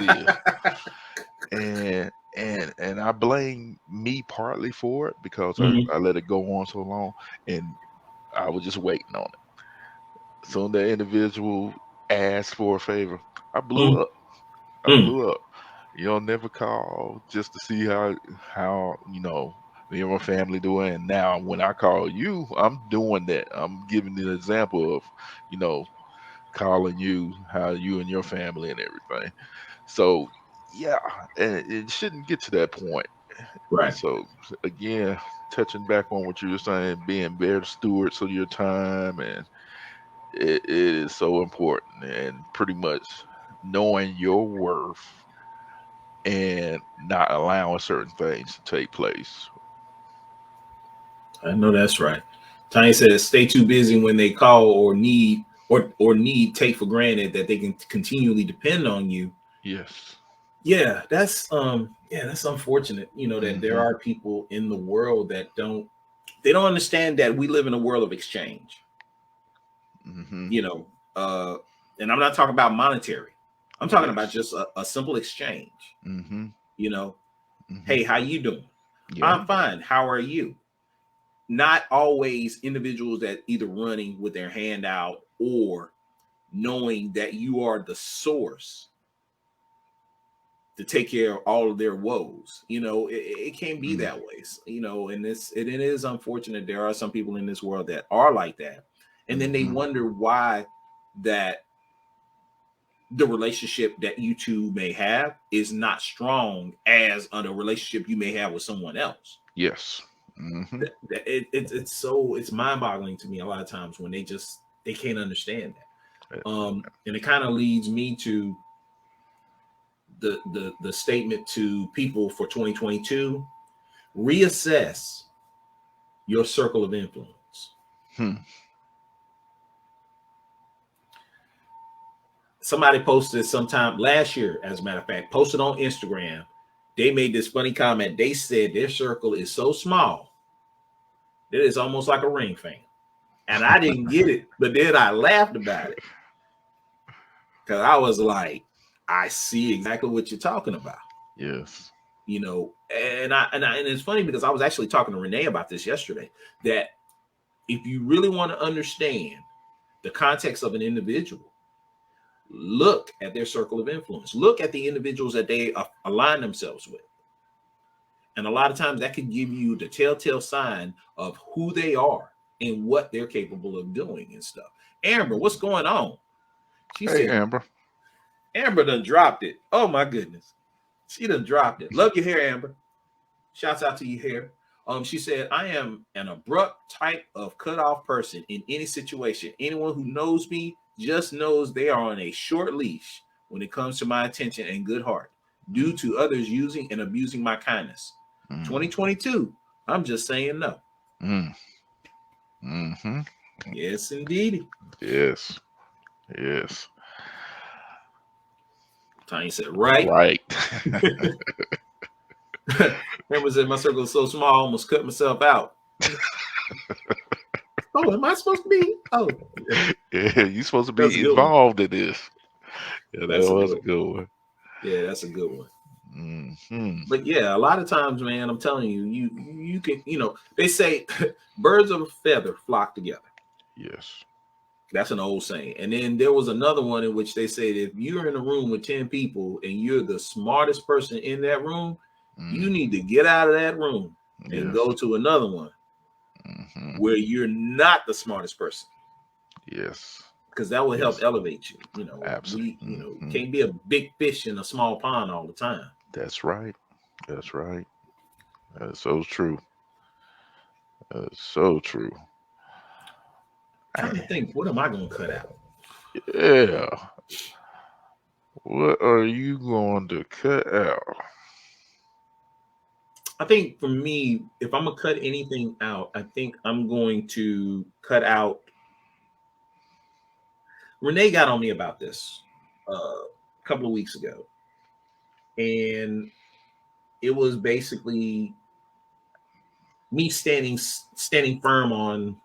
is. And I blame me partly for it, because Mm-hmm. I let it go on so long, and I was just waiting on it. So when that individual asked for a favor, I blew up. I Mm-hmm. blew up. You'll never call just to see how me and my family doing. And now when I call you, I'm doing that. I'm giving you an example of, you know, calling you, how you and your family and everything. So yeah, and it shouldn't get to that point. Right. So again, touching back on what you were saying, being better stewards of your time, and it is so important, and pretty much knowing your worth and not allowing certain things to take place. I know that's right. Tiny says, "Stay too busy when they call or need take for granted that they can continually depend on you." Yes. That's unfortunate. That there Mm-hmm. are people in the world that don't understand that we live in a world of exchange. Mm-hmm. You know, uh, and I'm not talking about monetary. I'm talking about Yes. just a simple exchange. Mm-hmm. You know, Mm-hmm. hey, how you doing? Yeah. I'm fine. How are you? Not always individuals that either running with their hand out or knowing that you are the source to take care of all of their woes. It can't be Mm. that way. And it is unfortunate. There are some people in this world that are like that, and then they Mm-hmm. wonder why that the relationship that you two may have is not strong as on a relationship you may have with someone else. Yes. Mm-hmm. It's mind-boggling to me a lot of times when they can't understand that. And it kind of leads me to the statement to people for 2022: reassess your circle of influence. Hmm. Somebody posted sometime last year, as a matter of fact, posted on Instagram. They made this funny comment. They said their circle is so small that it's almost like a ring finger. And I didn't get it, but then I laughed about it because I was like, I see exactly what you're talking about. Yes. And it's funny because I was actually talking to Renee about this yesterday. That if you really want to understand the context of an individual, look at their circle of influence. Look at the individuals that they align themselves with. And a lot of times that could give you the telltale sign of who they are and what they're capable of doing and stuff. Amber, what's going on? She Hey, said, Amber. Amber done dropped it. Oh my goodness. She done dropped it. Love your hair, Amber. Shouts out to your hair. She said, I am an abrupt type of cutoff person in any situation. Anyone who knows me just knows they are on a short leash when it comes to my attention and good heart, due to others using and abusing my kindness. 2022, I'm just saying no. Yes, indeed. Yes. Tanya said, right. Remember, said my circle is so small, I almost cut myself out. Oh, am I supposed to be? Oh, yeah, you're supposed to be involved in this. Yeah, that was a good one. Yeah, that's a good one. But yeah, a lot of times, man, I'm telling you, you can, they say birds of a feather flock together. Yes. That's an old saying. And then there was another one in which they said if you're in a room with 10 people and you're the smartest person in that room, you need to get out of that room and go to another one where you're not the smartest person. Yes. Because that will help elevate you. Absolutely. Can't be a big fish in a small pond all the time. That's right. That's right. That's so true. That's so true. I'm trying to think, what am I going to cut out? Yeah. What are you going to cut out? I think for me, if I'm going to cut anything out, I think I'm going to cut out. Renee got on me about this a couple of weeks ago. And it was basically me standing firm on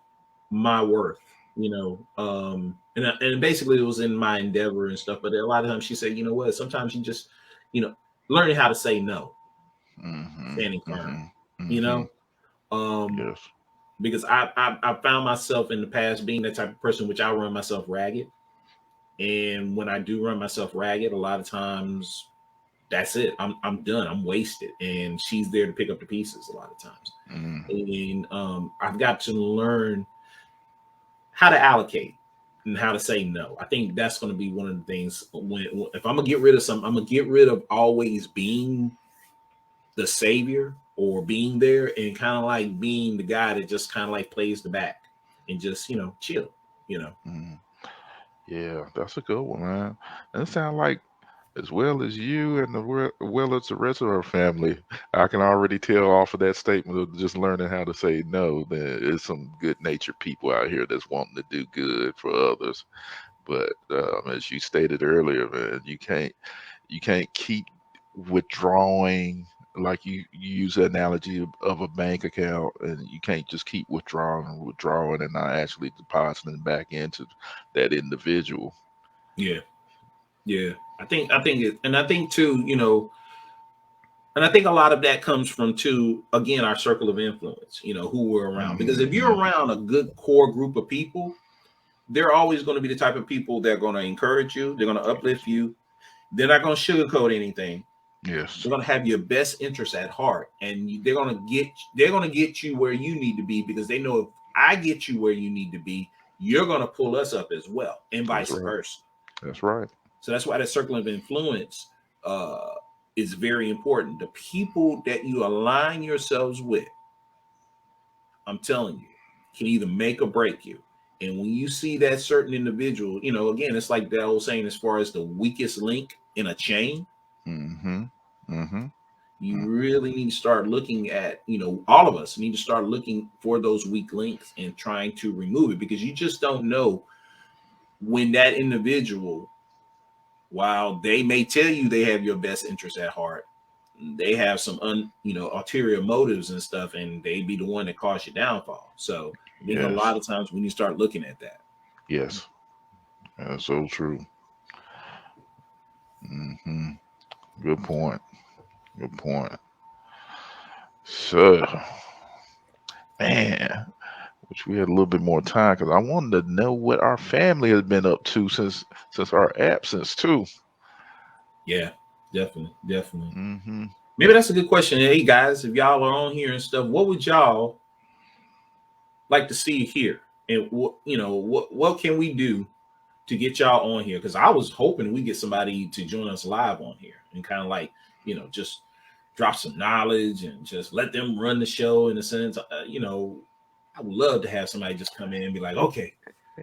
my worth, and basically it was in my endeavor and stuff. But a lot of times she said, you know what, sometimes you just, learning how to say no, standing firm, yes. Because I found myself in the past being that type of person which I run myself ragged. And when I do run myself ragged, a lot of times that's it. I'm done. I'm wasted. And she's there to pick up the pieces a lot of times. And I've got to learn how to allocate and how to say no. I think that's going to be one of the things if I'm gonna get rid of something, I'm gonna get rid of always being the savior or being there and kind of like being the guy that just kind of like plays the back and just, chill, Yeah, that's a good one, man. That sounds like as well as you and well as the rest of our family, I can already tell off of that statement of just learning how to say no. There's some good-natured people out here that's wanting to do good for others, but as you stated earlier, man, you can't keep withdrawing. Like you use the analogy of a bank account, and you can't just keep withdrawing and not actually depositing back into that individual. Yeah. I think it, and I think too, and I think a lot of that comes from too, again, our circle of influence, who we're around. Because if you're around a good core group of people, they're always going to be the type of people that are going to encourage you, they're going to uplift you, they're not going to sugarcoat anything. Yes. They're going to have your best interests at heart, and they're going to get you where you need to be, because they know if I get you where you need to be, you're going to pull us up as well, and vice versa. That's right. So that's why that circle of influence is very important. The people that you align yourselves with, I'm telling you, can either make or break you. And when you see that certain individual, again, it's like that old saying, as far as the weakest link in a chain, you really need to start looking at, all of us need to start looking for those weak links and trying to remove it, because you just don't know when that individual, while they may tell you they have your best interest at heart, they have some ulterior motives and stuff, and they be the one that caused your downfall. So I think a lot of times when you start looking at that. Yes. That's so true. Good point. Good point. So, man, Wish we had a little bit more time because I wanted to know what our family has been up to since our absence too. Yeah, definitely. Mm-hmm. Maybe that's a good question. Hey guys, if y'all are on here and stuff, what would y'all like to see here? And what can we do to get y'all on here? Because I was hoping we get somebody to join us live on here and kind of like just drop some knowledge and just let them run the show in a sense. I would love to have somebody just come in and be like, okay,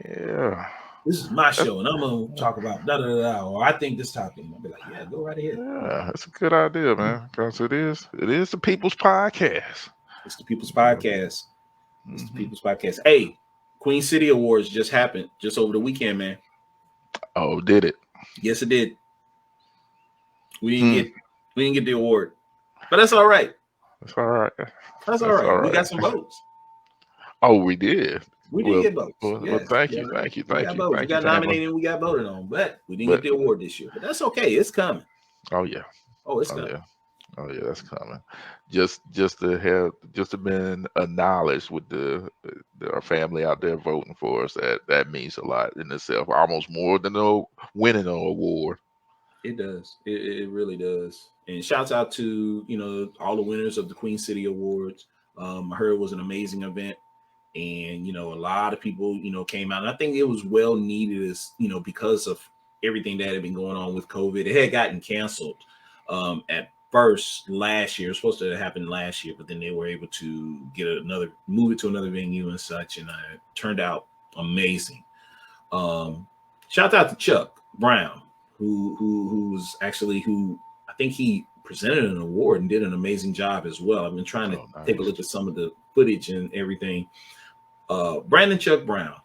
Yeah. this is my show and I'm gonna talk about da da da, da, or I think this topic. I'll be like, yeah, go right ahead. Yeah, that's a good idea, man. Because it is the people's podcast. It's the People's Podcast. It's the Mm-hmm. People's Podcast. Hey, Queen City Awards just happened just over the weekend, man. Oh, did it? Yes, it did. We didn't get the award, but that's all right. That's all right. That's all That's all right. We right. got some votes. Oh, we did. We did Well, get votes. well, Yes, thank you, thank you, we thank got you, votes. We thank you, got family. nominated and we got voted on, but we didn't But get the award this year. But that's okay. It's coming. oh yeah, Oh, it's oh coming. yeah, oh yeah, that's coming. Just to been acknowledged with our family out there voting for us. That means a lot in itself. Almost more than winning an award. It does. It really does. And shouts out to all the winners of the Queen City Awards. I heard it was an amazing event, and a lot of people came out. And I think it was well needed, as because of everything that had been going on with COVID. It had gotten canceled at first last year. It was supposed to happen last year, but then they were able to move it to another venue and such, and it turned out amazing. Shout out to Chuck Brown, who's actually who I think he presented an award and did an amazing job as well. I've been trying to take a look at some of the footage and everything. Brandon Chuck Brown,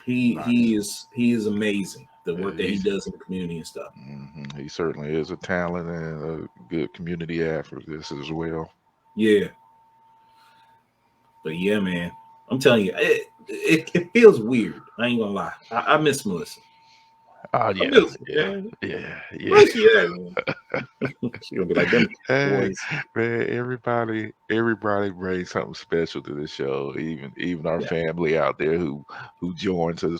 he is amazing. The work that he does in the community and stuff. He certainly is a talent and a good community activist as well. Yeah, but yeah, man, I'm telling you, it feels weird. I ain't gonna lie. I miss Melissa. Oh I yeah, miss yeah, man. yeah, Where's yeah. she at, man? She gonna be like them Hey, boys. man, everybody brings something special to the show. Even our Yeah. family out there who joins us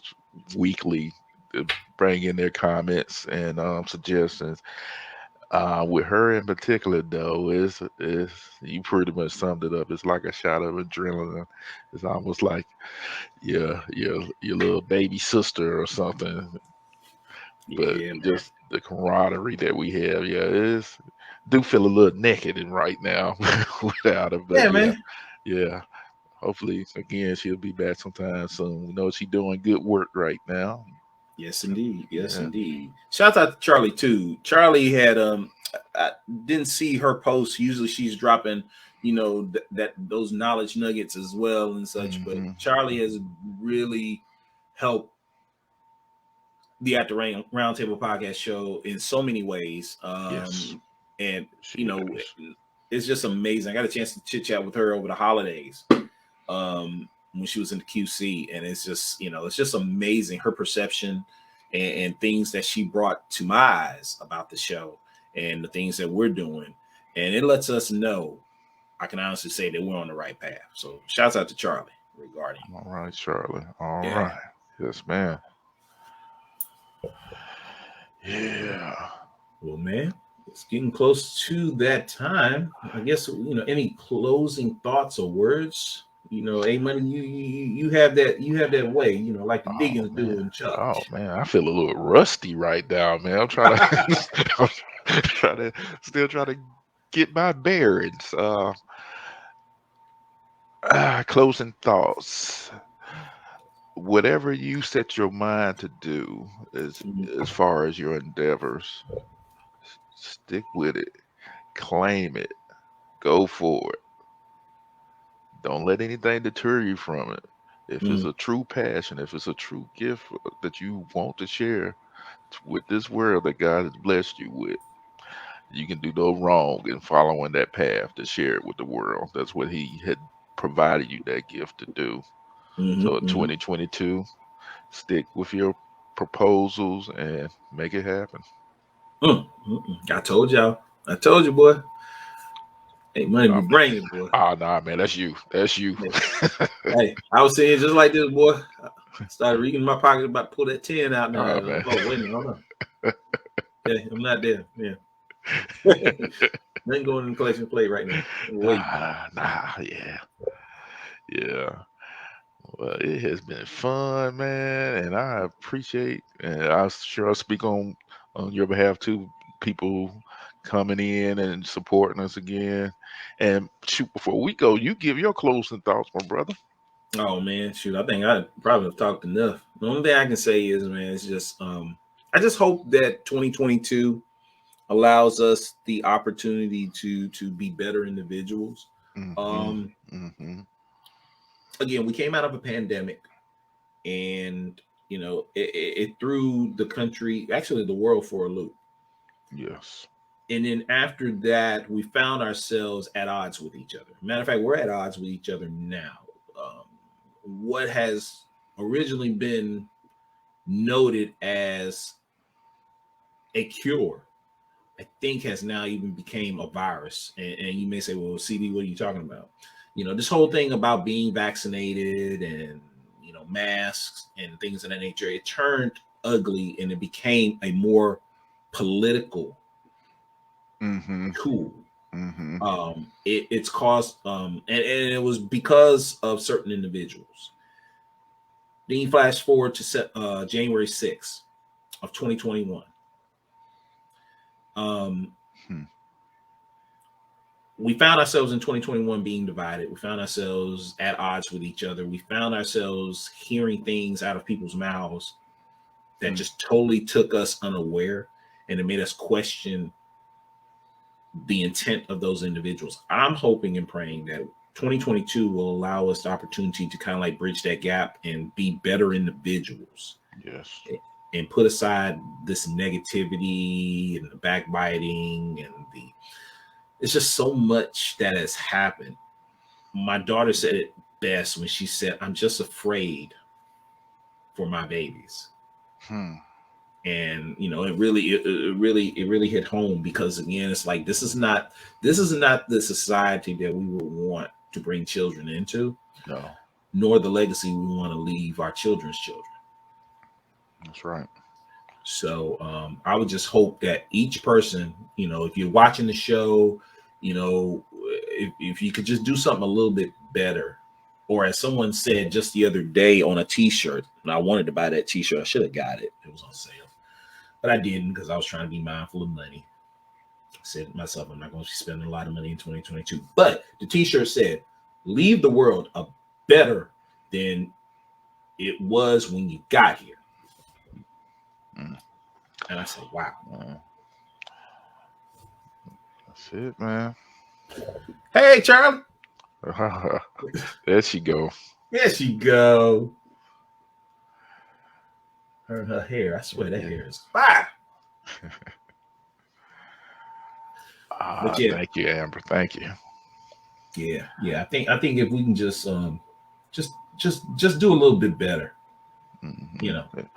weekly to bring in their comments and suggestions. With her in particular, though, is you pretty much summed it up. It's like a shot of adrenaline. It's almost like your little baby sister or something. But Yeah, man. just the camaraderie that we have, yeah, do feel a little naked and right now without her. But Yeah, yeah, man. yeah. Hopefully, again, she'll be back sometime soon. We know she's doing good work right now. Yes, indeed. Yes, Yeah. indeed. Shout out to Charlie too. Charlie had I didn't see her post. Usually she's dropping, that those knowledge nuggets as well and such. But Mm-hmm. Charlie has really helped the At the Roundtable podcast show in so many ways. Yes, And she is. it's just amazing. I got a chance to chit chat with her over the holidays. When she was in the QC, and it's just amazing her perception and things that she brought to my eyes about the show and the things that we're doing, and it lets us know. I can honestly say that we're on the right path. So, shouts out to Charlie regarding. All right, Charlie. All Yeah. right. Yes, man. Yeah. Well, man, it's getting close to that time. I guess any closing thoughts or words. A Money, you have that way, like the Oh Diggins do man. in Chuck. Oh man. I feel a little rusty right now, man. I'm trying to still trying to get my bearings. Closing thoughts. Whatever you set your mind to do as far as your endeavors, stick with it. Claim it. Go for it. Don't let anything deter you from it. If it's a true passion, if it's a true gift that you want to share with this world that God has blessed you with, you can do no wrong in following that path to share it with the world. That's what He had provided you that gift to do. So in 2022, stick with your proposals and make it happen. I told y'all. I told you, boy. Hey, money be bringing, boy. Oh, nah, man, that's you. That's you. Hey, I was saying just like this, boy. I started reading my pocket, about to pull that 10 out now. Oh, man. Oh, wait a minute, hold on. Okay, I'm not there. Yeah. Nothing going in the collection plate right now. Wait. Yeah. Yeah. Well, it has been fun, man, and I appreciate, and I'm sure I'll speak on your behalf too, people coming in and supporting us again. And shoot, before we go, you give your closing thoughts, my brother. Oh man, shoot! I think I probably have talked enough. The only thing I can say is, man, it's just I just hope that 2022 allows us the opportunity to be better individuals. Mm-hmm. Again, we came out of a pandemic, and it threw the country, actually the world, for a loop. Yes. And then after that, we found ourselves at odds with each other. Matter of fact, we're at odds with each other now. What has originally been noted as a cure, I think, has now even became a virus. And you may say, well, CD, what are you talking about? This whole thing about being vaccinated and, masks and things of that nature, it turned ugly and it became a more political tool. It's caused, and it was because of certain individuals. Then you flash forward to January 6th of 2021. We found ourselves in 2021 being divided. We found ourselves at odds with each other. We found ourselves hearing things out of people's mouths that just totally took us unaware, and it made us question the intent of those individuals. I'm hoping and praying that 2022 will allow us the opportunity to kind of like bridge that gap and be better individuals. Yes. And put aside this negativity and the backbiting and it's just so much that has happened. My daughter said it best when she said, "I'm just afraid for my babies." And it really hit home, because again, it's like this is not the society that we would want to bring children into. No. Nor the legacy we want to leave our children's children. That's right. So I would just hope that each person, if you're watching the show, if you could just do something a little bit better. Or as someone said just the other day on a t-shirt, and I wanted to buy that t-shirt. I should have got it. It was on sale. But I didn't, because I was trying to be mindful of money. I said to myself, I'm not going to be spending a lot of money in 2022. But the t-shirt said, leave the world a better than it was when you got here. And I said, wow. That's it, man. Hey, Charlie. There she go. There she go. Her hair, I swear that hair is fire. But yeah. Thank you, Amber. Thank you. Yeah. I think if we can just do a little bit better,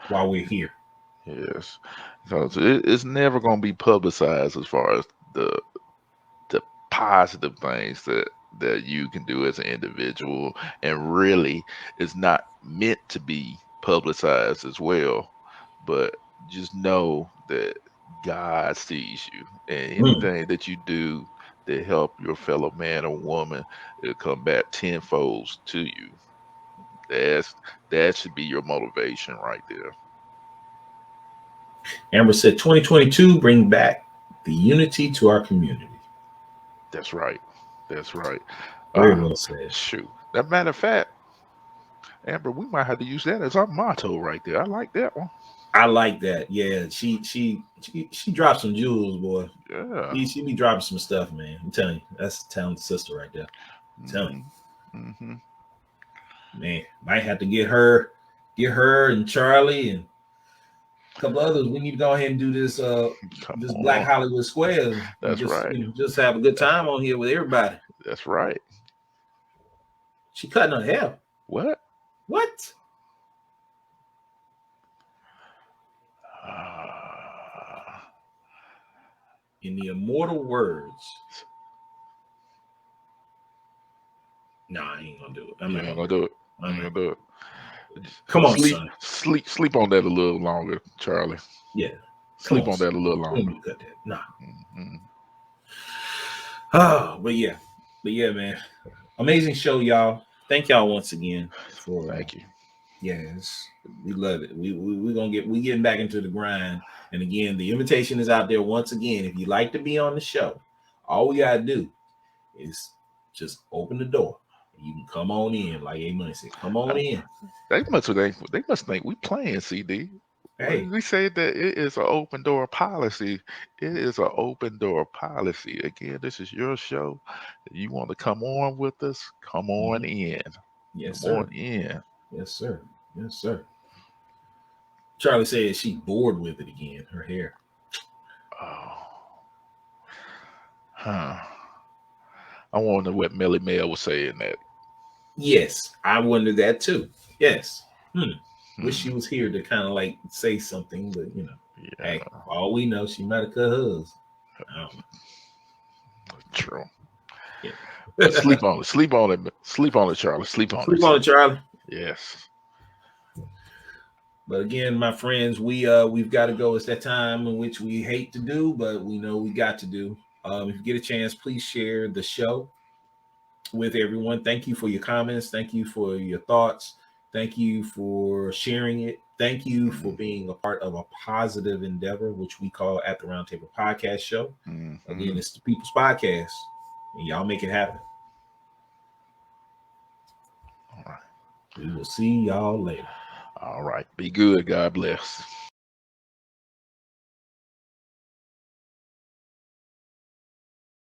while we're here. Yes, because it's never going to be publicized as far as the positive things that you can do as an individual, and really it's not meant to be publicized as well. But just know that God sees you, and anything that you do to help your fellow man or woman, it'll come back tenfold to you. That should be your motivation right there. Amber said 2022 bring back the unity to our community. That's right. That's right. Very well said. Shoot. That matter of fact, Amber, we might have to use that as our motto right there. I like that one. I like that. Yeah, she dropped some jewels, boy. Yeah. She be dropping some stuff, man. I'm telling you, that's a talented sister right there. I'm telling you. Man, might have to get her and Charlie and a couple others. We need to go ahead and do this this Black Hollywood Square. That's right. Just have a good time on here with everybody. That's right. She cutting her hair. What? In the immortal words Nah, I ain't gonna do it. You ain't gonna do it. You ain't gonna do it. Come on, son. Sleep on that a little longer, Charlie. Yeah. Sleep on that a little longer. Cut that. Nah. Mm-hmm. Oh, but yeah, man. Amazing show, y'all. Thank y'all once again for. Thank you. Yes, we love it. We getting back into the grind. And again, the invitation is out there once again. If you'd like to be on the show, all we gotta do is just open the door. You can come on in, like A-Money said. Come on in. They must think we playing, CD. Hey, we say that it is an open door policy. It is an open door policy. Again, this is your show. You want to come on with us? Come on in. Yes, come sir. on in. Yes, sir. Yes, sir. Charlie said she's bored with it again. Her hair. Oh. Huh. I wonder what Melly Mel was saying that. Yes, I wondered that too. Yes. Wish she was here to kind of like say something, but you know, hey, for all we know, she might have cut hers. I don't know. True. Yeah. But sleep on it. Sleep on it. Sleep on it, Charlie. Sleep on it. Sleep on it, Charlie. Yes. But again, my friends, we've got to go. It's that time in which we hate to do, but we know we got to do. If you get a chance, please share the show with everyone. Thank you for your comments. Thank you for your thoughts. Thank you for sharing it. Thank you for being a part of a positive endeavor, which we call At the Roundtable Podcast Show. Again, it's the People's Podcast, and y'all make it happen. All right. We will see y'all later. All right. Be good. God bless.